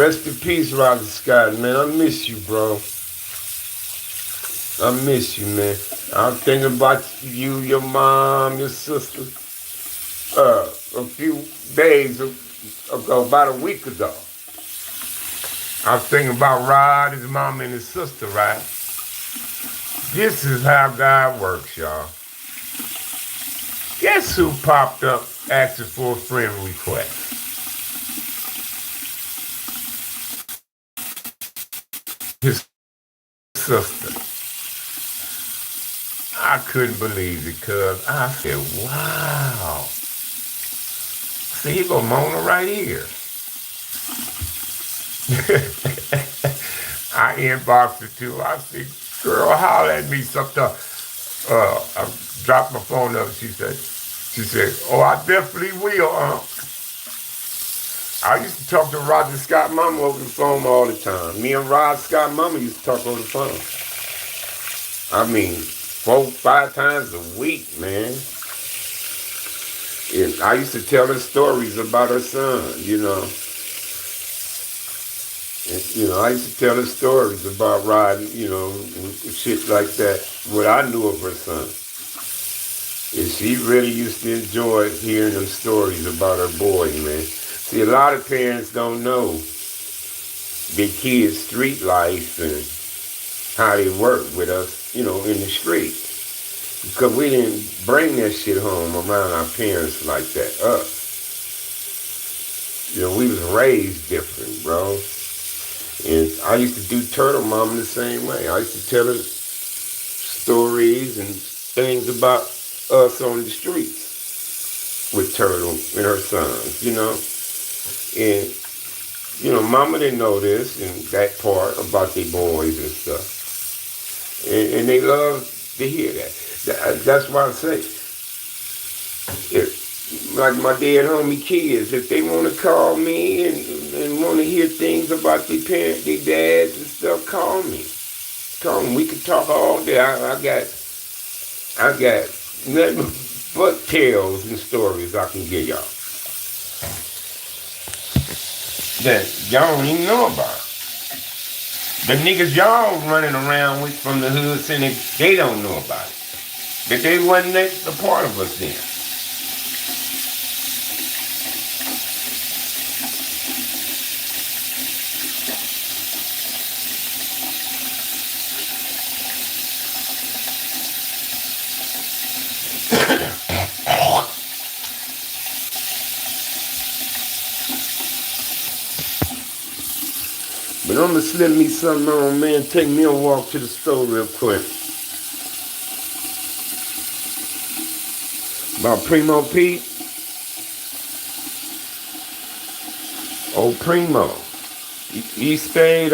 [SPEAKER 1] rest in peace, Roger Scott, man. I miss you, bro. I miss you, man. I was thinking about you, your mom, your sister, a few days ago, about a week ago. I was thinking about Rod, his mom, and his sister, right? This is how God works, y'all. Guess who popped up asking for a friend request? His sister. I couldn't believe it, cuz I said, wow. See, here go Mona right here. I inboxed her too. I said, girl, holler at me sometime. I dropped my phone up. She said, oh, I definitely will. I used to talk to Roger Scott mama over the phone all the time. Me and Rod Scott mama used to talk over the phone. I mean, 4-5 times a week, man. And I used to tell her stories about her son, you know. And, I used to tell her stories about Rod, shit like that. What I knew of her son. And she really used to enjoy hearing them stories about her boy, man. See, a lot of parents don't know their kids' street life and how they work with us, in the street. Because we didn't bring that shit home around our parents like that. We was raised different, bro. And I used to do Turtle Mama the same way. I used to tell her stories and things about us on the streets with Turtle and her sons, And, Mama didn't know this and that part about their boys and stuff. And they love to hear that. That's why I say, like my dead homie kids, if they want to call me and want to hear things about their parents, their dads and stuff, call me. Call me. We can talk all day. I got nothing but tales and stories I can give y'all that y'all don't even know about. The niggas y'all running around with from the hood saying they don't know about it. That they wasn't a part of us then. But I'm gonna slip me something on, man. Take me a walk to the store real quick. About Primo Pete. Old Primo. He stayed,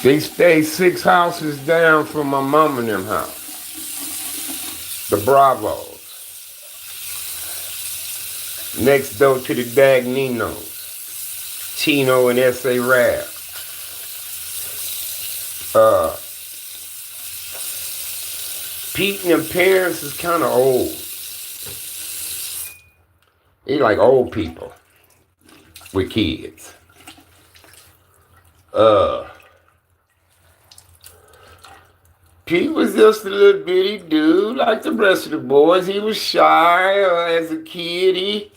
[SPEAKER 1] they stayed 6 houses down from my mom and them house. The Bravos. Next door to the Dagninos. Tino and S.A. Rab. Pete and them parents is kind of old. They like old people with kids. Pete was just a little bitty dude like the rest of the boys. He was shy as a kid.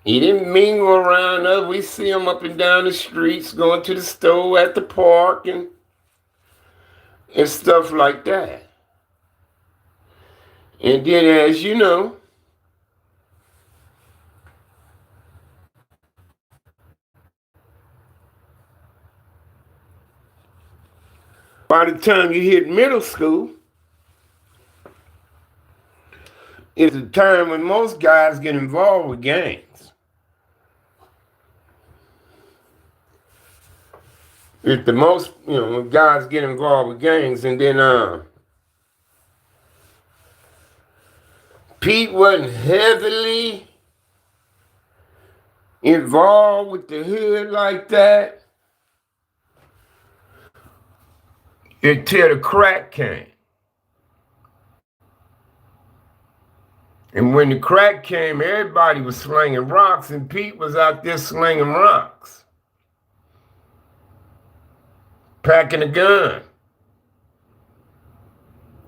[SPEAKER 1] He didn't mingle around us. We see him up and down the streets going to the store at the park and stuff like that. And then, as you know, by the time you hit middle school, it's a time when most guys get involved with gangs. It's the most, when guys get involved with gangs. And then Pete wasn't heavily involved with the hood like that. until the crack came. And when the crack came, everybody was slinging rocks, and Pete was out there slinging rocks, packing a gun.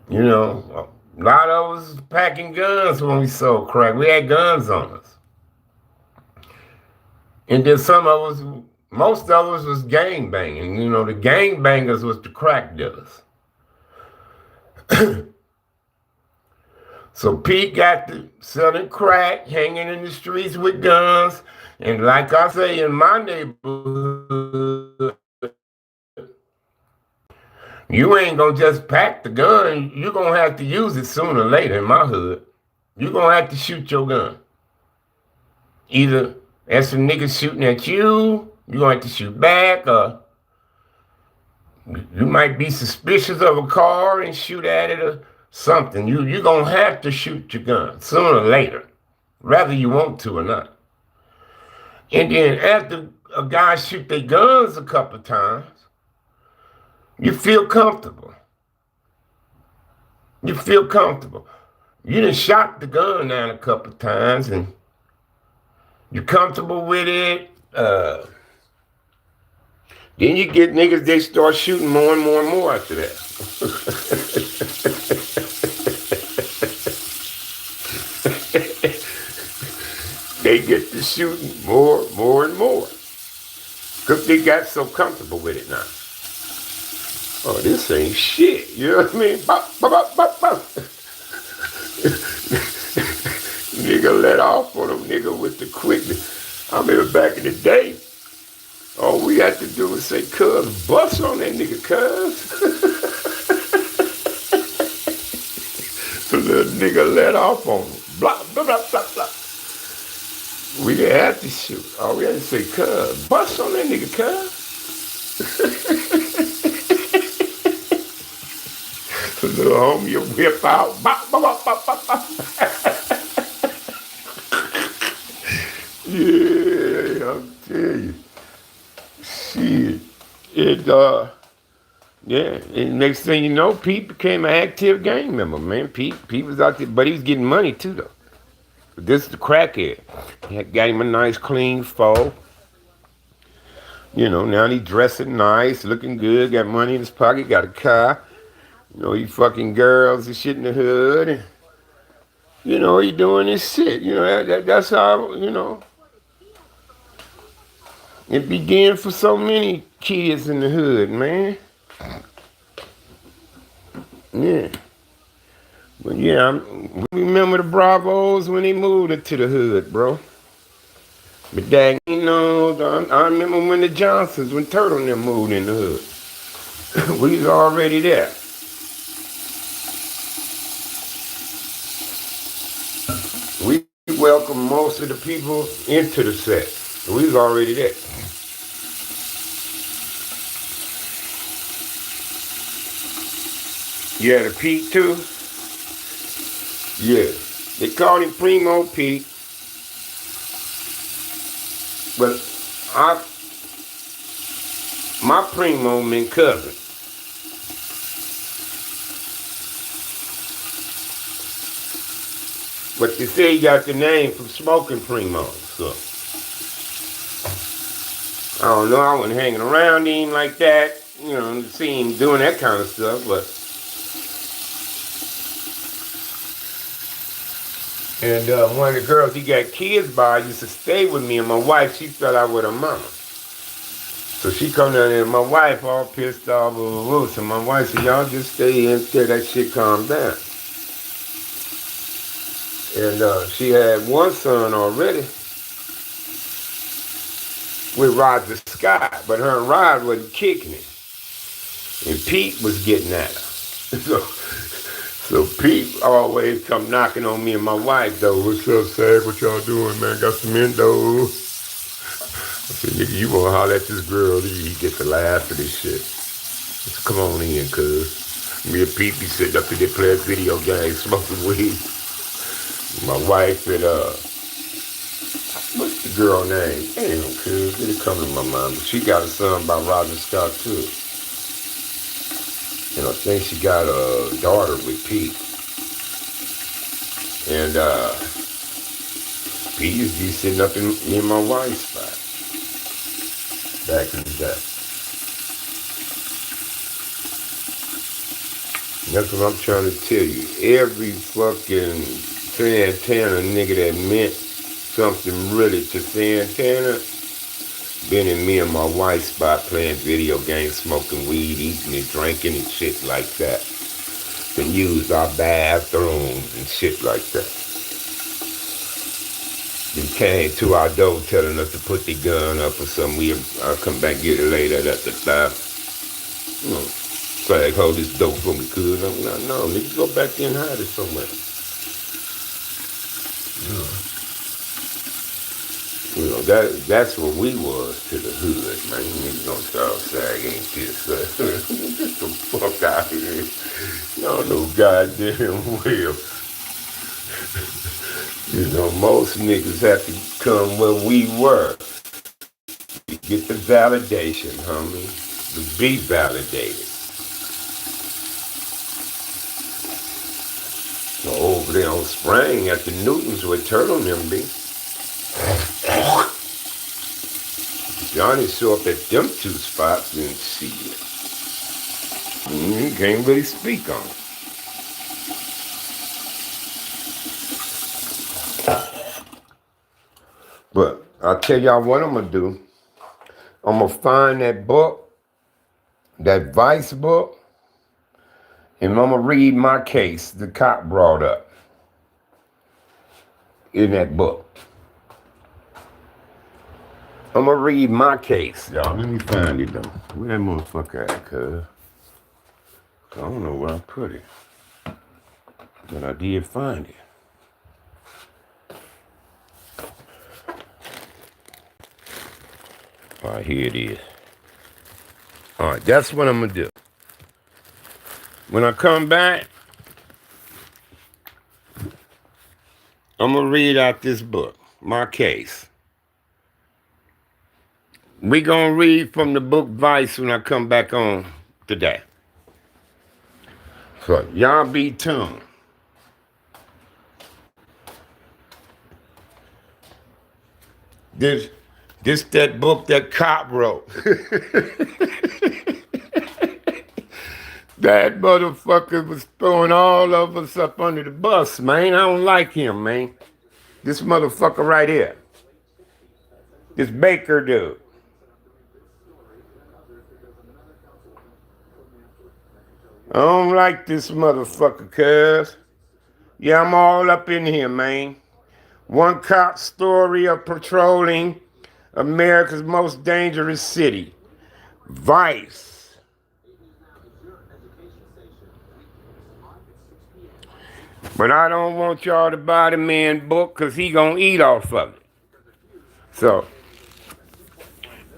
[SPEAKER 1] You know, a lot of us was packing guns when we sold crack. We had guns on us. And then some of us, most of us was gang banging. You know, the gang bangers was the crack dealers. So Pete got to selling crack, hanging in the streets with guns. And like I say, in my neighborhood, you ain't gonna just pack the gun. You're gonna have to use it sooner or later in my hood. You're gonna have to shoot your gun. Either as some niggas shooting at you, you're gonna have to shoot back, or you might be suspicious of a car and shoot at it or something. You're gonna have to shoot your gun sooner or later, whether you want to or not. And then after a guy shoot their guns a couple of times, you feel comfortable. You feel comfortable. You done shot the gun down a couple of times and you're comfortable with it. Then you get niggas, they start shooting more and more and more after that. They get to shooting more and more. Because they got so comfortable with it now. Oh, this ain't shit. You know what I mean? Bop, bop, bop, bop, bop. Nigga let off on them nigga with the quickness. I remember back in the day, all we had to do was say, cuz, bust on that nigga, cuz. The little nigga let off on him. Blah, blah, blah, blah, blah. We didn't have to shoot. All we had to say, cuz, bust on that nigga, cuz. The little homie, you whip out. Bop, bop, bop, bop, bop, bop. Yeah, I'll tell you. Shit. And next thing you know, Pete became an active gang member, man. Pete was out there, but he was getting money too, though. But this is the crackhead. He got him a nice, clean faux. You know, now he's dressing nice, looking good, got money in his pocket, got a car. You know, he fucking girls and shit in the hood. And, you know, he doing his shit. You know, that's how, you know. It began for so many kids in the hood, man. Yeah. But yeah, remember the Bravos when they moved into the hood, bro. But dang, you know, I remember when the Johnsons, when Turtle and them moved in the hood. We was already there. We welcomed most of the people into the set. We was already there. You had a Pete too? Yeah. They called him Primo Pete. But my primo meant cousin. But they say he got the name from smoking primo, so. I don't know, I wasn't hanging around him like that, you know, see him doing that kind of stuff, but. And one of the girls he got kids by used to stay with me, and my wife, she thought I was her mama. So she come down there, and my wife all pissed off, so my wife said, y'all just stay here until that shit calm down. And she had one son already with Roger Scott, but her and Rod wasn't kicking it. And Pete was getting at her. So Pete always come knocking on me and my wife, though. What's up, Sag? What y'all doing, man? Got some endo? I said, nigga, you wanna holler at this girl, you get to laugh at this shit. Just come on in, cuz. Me and Pete be sitting up there playing video games, smoking weed. My wife and, what's the girl name? Damn, cuz, it come to my mind. But she got a son by Roger Scott, too. And I think she got a daughter with Pete. And Pete used to be sitting up in me and my wife's spot back in the day. And that's what I'm trying to tell you. Every fucking Santana nigga that meant something really to Santana been in me and my wife's spot playing video games, smoking weed, eating and drinking and shit like that. And used our bathrooms and shit like that. They came to our door telling us to put the gun up or something. I'll come back and get it later. You know, flag, hold this dope for me, cuz. I'm like, no, nigga, go back there and hide it somewhere. You know, that's what we was to the hood, man. Niggas gonna start saying ain't this. Get the fuck out of here. Y'all know goddamn well. You know, most niggas have to come where we were to get the validation, homie. To be validated. So over there on Spring at the Newtons where Turtle and them be. Johnny show up at them two spots and see it. You can't really speak on it. But I'll tell y'all what I'm gonna do. I'm gonna find that book, that Vice book, and I'm gonna read my case the cop brought up in that book. I'm gonna read my case, y'all. Let me find it though. Where that motherfucker at, cuz? I don't know where I put it. But I did find it. All right, here it is. All right, that's what I'm gonna do. When I come back, I'm gonna read out this book, my case. We gonna read from the book Vice when I come back on today. So y'all be tuned. This that book that cop wrote. That motherfucker was throwing all of us up under the bus, man. I don't like him, man. This motherfucker right here. This Baker dude. I don't like this motherfucker, cuz. Yeah, I'm all up in here, man. One cop story of patrolling America's most dangerous city. Vice. But I don't want y'all to buy the man book because he gonna eat off of it. So,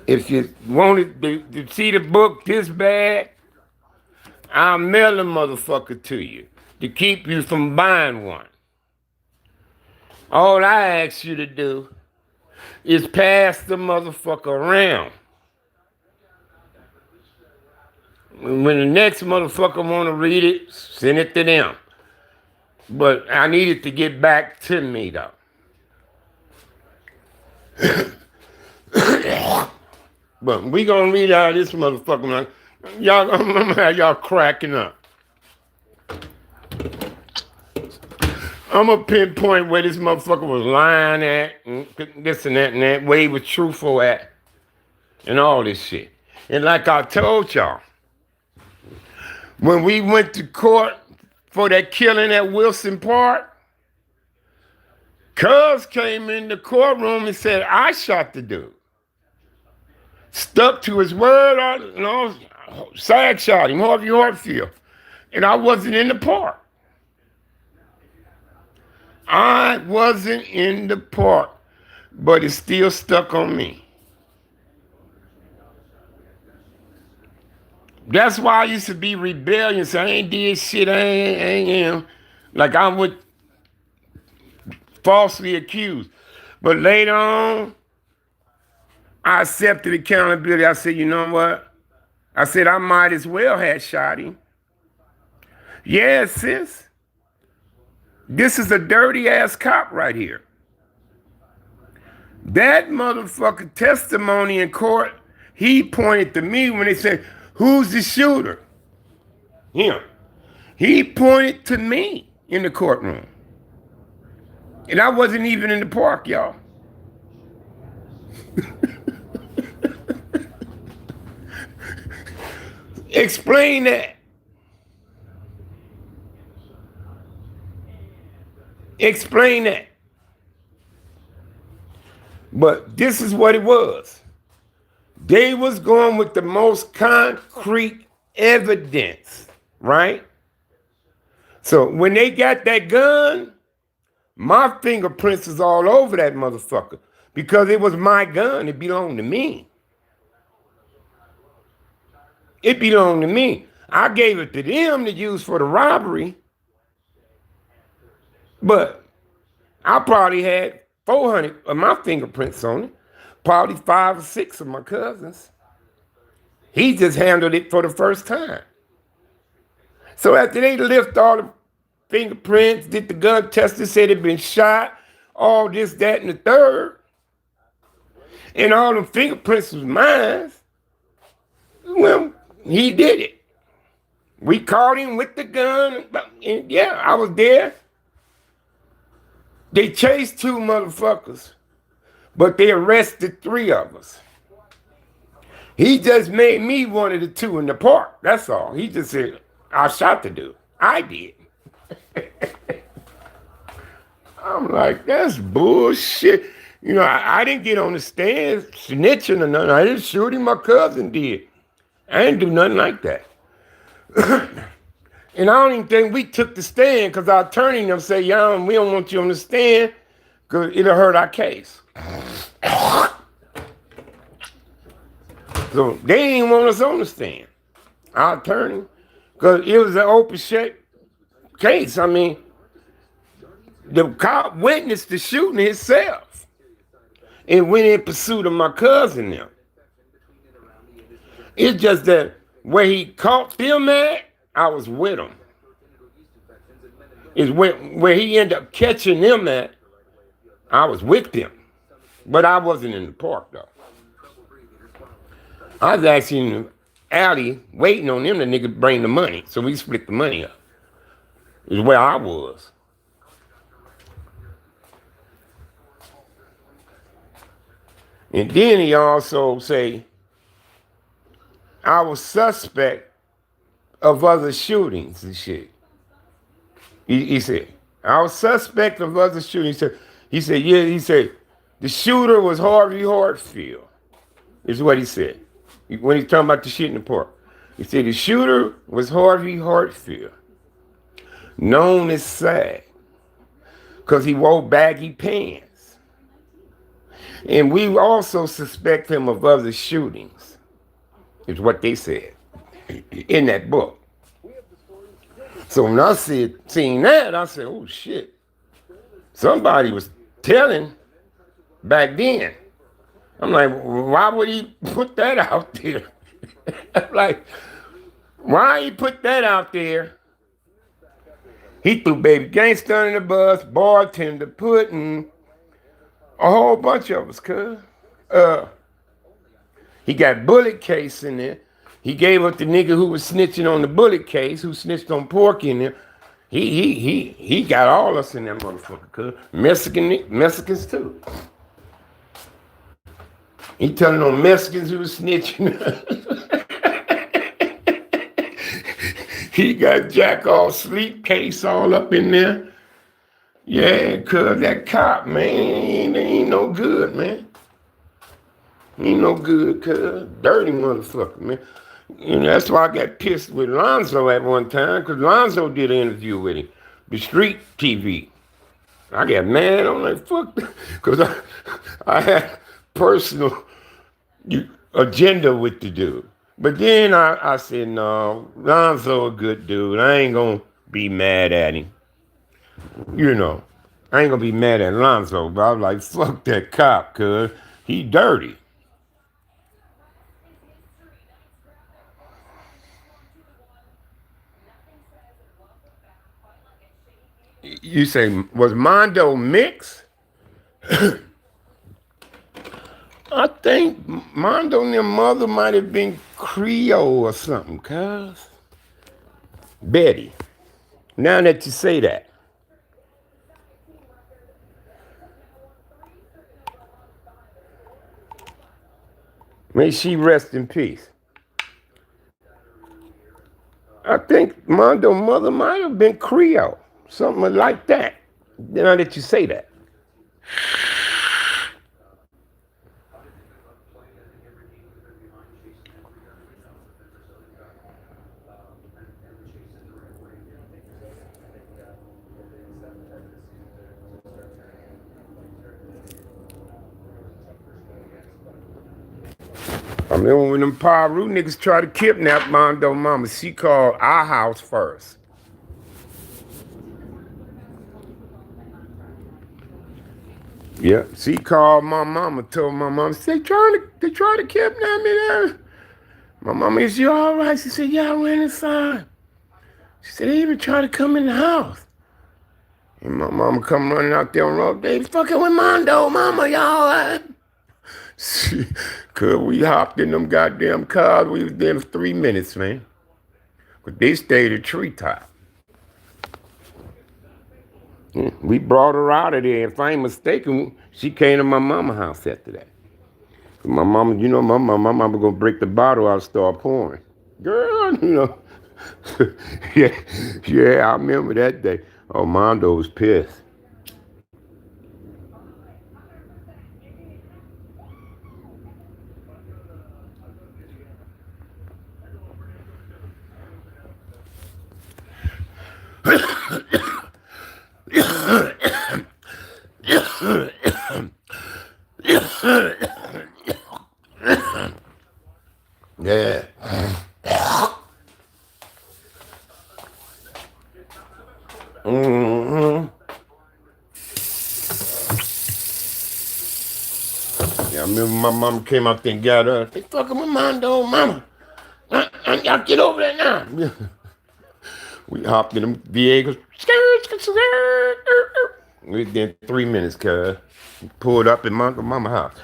[SPEAKER 1] if you wanted to see the book this bad, I'll mail the motherfucker to you to keep you from buying one. All I ask you to do is pass the motherfucker around. When the next motherfucker want to read it, send it to them. But I need it to get back to me, though. But we gonna read out this motherfucker, man. Y'all, I'm gonna have y'all cracking up. I'm gonna pinpoint where this motherfucker was lying at, and this and that, where he was truthful at, and all this shit. And like I told y'all, when we went to court for that killing at Wilson Park, Cuz came in the courtroom and said, I shot the dude. Stuck to his word, SAG shot him, Harvey Hartfield. And I wasn't in the park. I wasn't in the park, but it's still stuck on me. That's why I used to be rebellious. I ain't did shit, I ain't like I would falsely accused. But later on, I accepted accountability. I said, you know what? I said, I might as well have shot him. Yeah, sis. This is a dirty ass cop right here. That motherfucker testimony in court, he pointed to me when they said, who's the shooter? Him. He pointed to me in the courtroom. And I wasn't even in the park, y'all. Explain that. Explain that. But this is what it was. They was going with the most concrete evidence, right? So when they got that gun, my fingerprints is all over that motherfucker because it was my gun. It belonged to me. It belonged to me. I gave it to them to use for the robbery, but I probably had 400 of my fingerprints on it, probably 5 or 6 of my cousins. He just handled it for the first time. So after they lift all the fingerprints, did the gun test, they said it'd been shot, all this, that, and the third, and all the fingerprints was mine, well, he did it. We caught him with the gun, and yeah, I was there. They chased 2 motherfuckers, but they arrested 3 of us. He just made me one of the 2 in the park, that's all. He just said, I shot the dude. I did. I'm like, that's bullshit. You know, I didn't get on the stand snitching or nothing. I didn't shoot him, my cousin did. I didn't do nothing like that. And I don't even think we took the stand because our attorney them say, y'all, we don't want you on the stand because it'll hurt our case. So they didn't want us on the stand, our attorney, because it was an open shut case. I mean, the cop witnessed the shooting himself and went in pursuit of my cousin now. It's just that where he caught them at, I was with him. Is where he ended up catching them at, I was with them. But I wasn't in the park though. I was actually in the alley waiting on them, the nigga bring the money. So we split the money up. Is where I was. And then he also say, I was suspect of other shootings and shit. He said, I was suspect of other shootings. He said, the shooter was Harvey Hartfield, is what he said. When he's talking about the shit in the park. He said, the shooter was Harvey Hartfield, known as Sag, because he wore baggy pants. And we also suspect him of other shootings, is what they said in that book. So when I seen that, I said, oh shit. Somebody was telling back then. I'm like, why would he put that out there? I'm like, why he put that out there? He threw Baby Gangsta under the bus, Bartender, Puddin', a whole bunch of us, cuz. He got Bullet Case in there. He gave up the nigga who was snitching on the Bullet Case, who snitched on Porky in there. He got all us in that motherfucker, cuz. Mexicans too. He telling on Mexicans who was snitching. He got Jack all sleep case all up in there. Yeah, cuz that cop, man, ain't no good, man. Ain't no good, cuz. Dirty motherfucker, man. And that's why I got pissed with Lonzo at one time, because Lonzo did an interview with him. The Street TV. I got mad. I'm like, fuck that. Because I had personal agenda with the dude. But then I said, no, Lonzo a good dude. I ain't going to be mad at him. You know, I ain't going to be mad at Lonzo. But I was like, fuck that cop, cuz he dirty. You say, was Mondo mixed? I think Mondo and their mother might have been Creole or something, cuz. Betty. Now that you say that. May she rest in peace. I think Mondo's mother might have been Creole. Something like that. Now that you say that. I remember when them Paru niggas tried to kidnap Mondo mama, she called our house first. Yeah, she called my mama, told my mama, they trying to kidnap me there. My mama, is you all right? She said, yeah, I went inside. She said, they even tried to come in the house. And my mama come running out there on the road, they fucking with Mondo, mama, y'all right? Cause we hopped in them goddamn cars, we was there for 3 minutes, man. But they stayed at treetop. We brought her out of there. If I ain't mistaken, she came to my mama's house after that. My mama, you know, my mama gonna break the bottle out and start pouring. Girl, you know. yeah, I remember that day. Oh, Mondo was pissed. Yeah. Mm-hmm. Yeah, I remember my mama came out there and got her. They fucking with Mondo, mama. Y'all get over there now. We hopped in them vehicles. We was there in 3 minutes, cuz. Pulled up in mama house.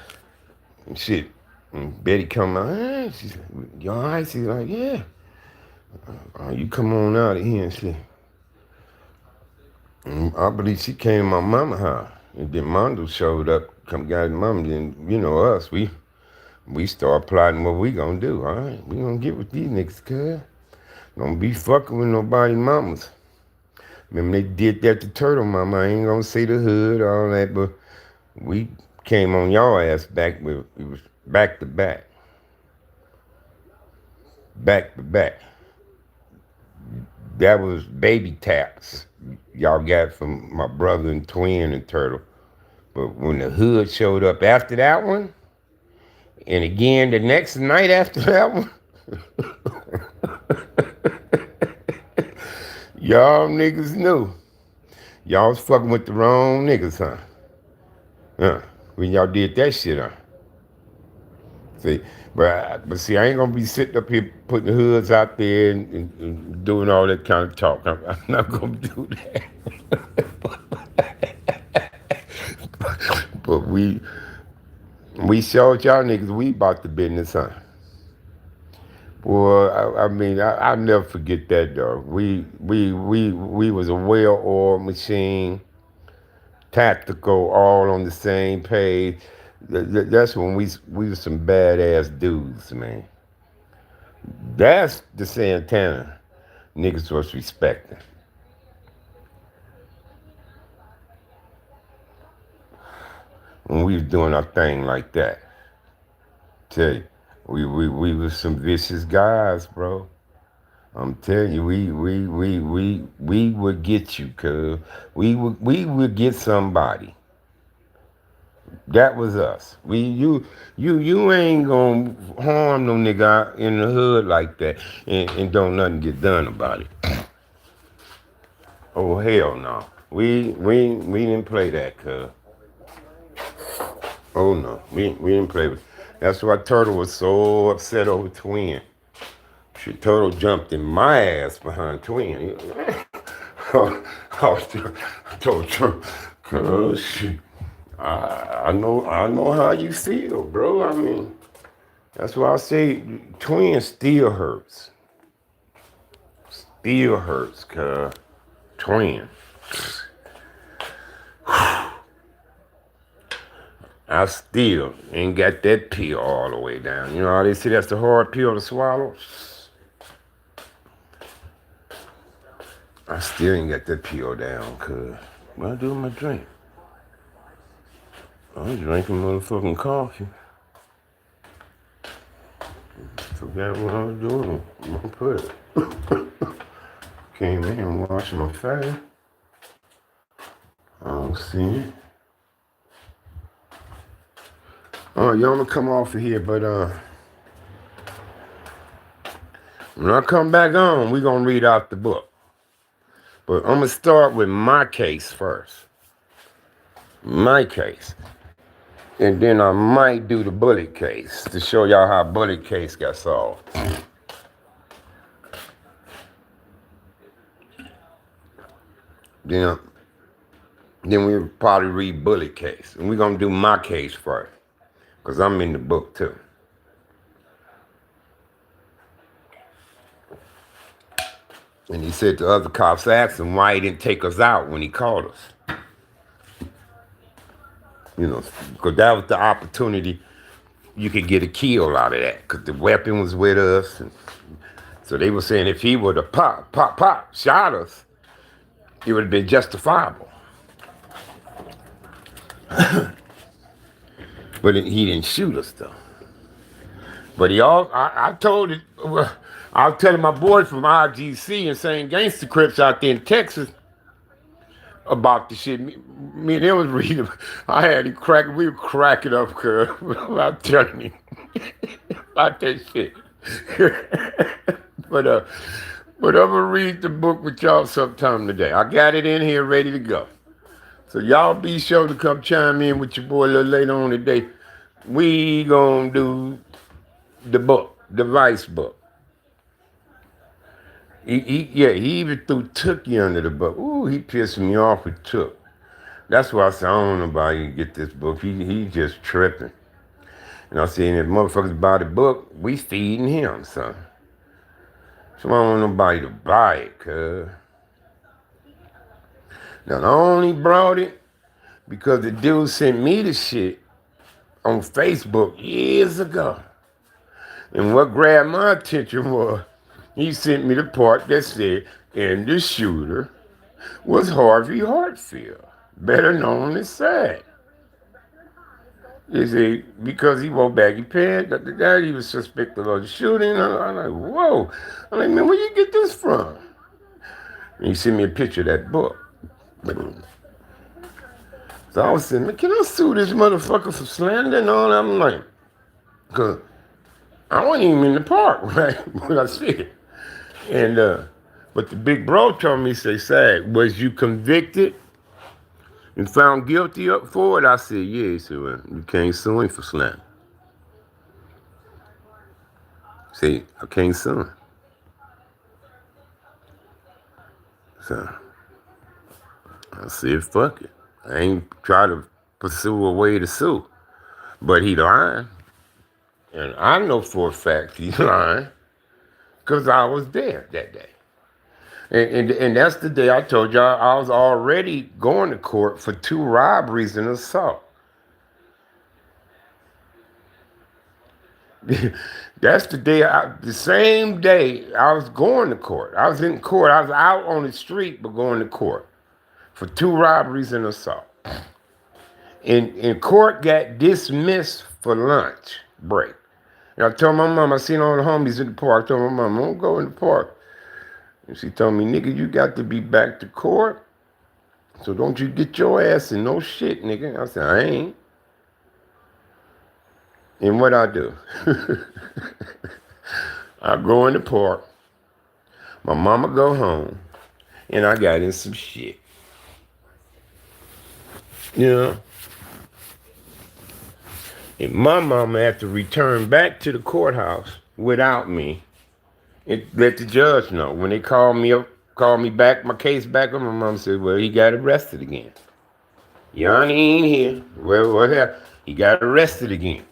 [SPEAKER 1] And shit. And Betty come out. Hey, she said, you all right? She's like, yeah. You come on out of here and shit. And I believe she came to my mama house. And then Mondo showed up, come got his mama. Then, you know us, we start plotting what we gonna do, all right? We gonna get with these niggas, cuz. Don't be fucking with nobody mamas. Remember they did that to Turtle Mama. I ain't gonna say the hood, all that, but we came on y'all ass back with, it was back to back. Back to back. That was baby taps y'all got from my brother and twin and Turtle. But when the hood showed up after that one, and again the next night after that one, y'all niggas knew. Y'all was fucking with the wrong niggas, huh? When y'all did that shit, huh? See, but see, I ain't gonna be sitting up here putting the hoods out there and doing all that kind of talk. I'm not gonna do that. But we showed y'all niggas we about the business, huh? Boy, I mean, I'll never forget that though. We was a well-oiled machine, tactical, all on the same page. That's when we was some badass dudes, man. That's the Santana niggas was respecting. When we was doing our thing like that. Tell you, we was some vicious guys, bro. I'm telling you, we would get you, cuz. We would get somebody. That was us. You ain't gonna harm no nigga in the hood like that and don't nothing get done about it. Oh hell no. We didn't play that, cuz. Oh no, we didn't play with. That's why Turtle was so upset over Twin. Shit, Turtle jumped in my ass behind Twin. I told Trump, cause shit, I know how you feel, bro. I mean, that's why I say twins still hurts. Still hurts, cuz twin. I still ain't got that pill all the way down. You know how they say that's the hard pill to swallow? I still ain't got that pill down, cuz. What I do with my drink? I'm drinking motherfucking coffee. Forgot what I was doing. I'm gonna put it. Came in and washed my face. I don't see it. Oh, y'all gonna come off of here, but when I come back on, we gonna read out the book. But I'm gonna start with my case first. My case. And then I might do the bullet case to show y'all how bullet case got solved. Then we'll probably read bullet case. And we're gonna do my case first. Because I'm in the book too. And he said the other cops asked him why he didn't take us out when he called us. You know, because that was the opportunity you could get a kill out of that. Because the weapon was with us. And so they were saying if he would have shot us, it would have been justifiable. But he didn't shoot us though. But I told it, I was telling my boys from IGC and saying Gangster Crips out there in Texas about the shit. Me and them was reading. I had to crack. We were cracking up, cuz. I'm telling you about that shit. but I'm gonna read the book with y'all sometime today. I got it in here ready to go. So y'all be sure to come chime in with your boy a little later on today. We gonna do the book, the Vice book. He even threw Tookie under the book. Ooh, he pissed me off with Took. That's why I said, I don't know nobody can get this book. He just tripping. And I said, if motherfuckers buy the book, we feeding him, son. So I don't want nobody to buy it, cuz. Now, I only brought it because the dude sent me the shit on Facebook years ago. And what grabbed my attention was he sent me the part that said, and the shooter was Harvey Hartfield, better known as Sad. He said, because he wore baggy pants, that he was suspected of the shooting. I'm like, whoa. I'm like, man, where you get this from? And he sent me a picture of that book. So I was saying, man, can I sue this motherfucker for slander and all that? I'm like, because I wasn't even in the park, right, when I see it. And, but the big bro told me, say, Sag, was you convicted and found guilty up for it? I said, yeah. He said, well, you can't sue him for slander. See, I can't sue him. So I said, fuck it. I ain't try to pursue a way to sue. But he lying. And I know for a fact he lying because I was there that day. And that's the day I told y'all I was already going to court for 2 robberies and assault. That's the day, the same day I was going to court. I was in court. I was out on the street, but going to court for 2 robberies and assault. And court got dismissed for lunch break. And I told my mom, I seen all the homies in the park. I told my mom, I don't go in the park. And she told me, nigga, you got to be back to court. So don't you get your ass in no shit, nigga. I said, I ain't. And what I do? I go in the park. My mama go home. And I got in some shit. You know? And my mama had to return back to the courthouse without me and let the judge know. When they called me up, called me back, my case back, and my mom said, well, he got arrested again. Yanni ain't here. Well, what happened? He got arrested again.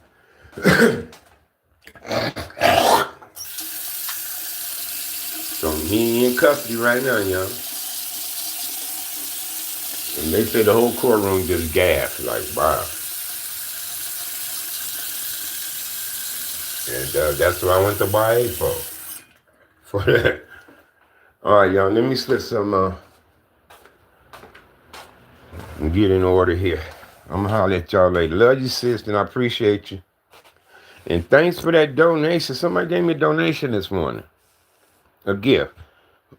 [SPEAKER 1] So he in custody right now, y'all. And they said the whole courtroom just gasped, like, wow. And that's what I went to YA for that. All right, y'all, let me slip some, and get in order here. I'm gonna holler at y'all later. Love you, sister, and I appreciate you. And thanks for that donation. Somebody gave me a donation this morning. A gift.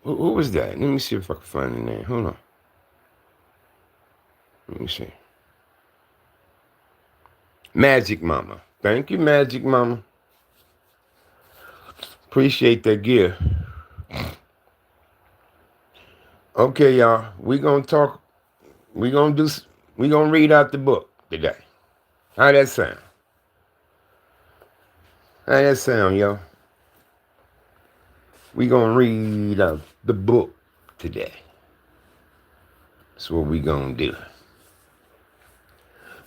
[SPEAKER 1] Who was that? Let me see if I can find the name. Hold on. Let me see. Magic Mama. Thank you, Magic Mama. Appreciate that gift. Okay, y'all. We gonna talk. We gonna read out the book today. How that sound? How that sound, y'all? We gonna read out the book today. That's what we gonna do.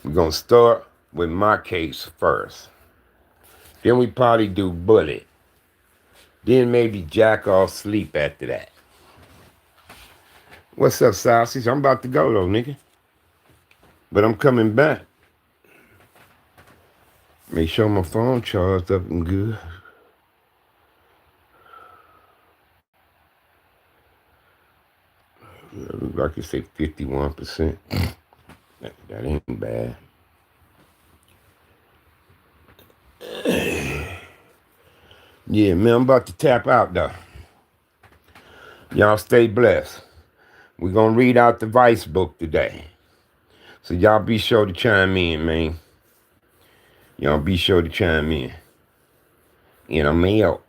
[SPEAKER 1] We're gonna start with my case first. Then we probably do Bullet. Then maybe Jack off sleep after that. What's up, sausage? I'm about to go though, nigga. But I'm coming back. Make sure my phone charged up and good. Look like it say 51%. That ain't bad. Yeah, man, I'm about to tap out though. Y'all stay blessed. We're gonna read out the Vice book today. So y'all be sure to chime in, man. Y'all be sure to chime in. And I'm out.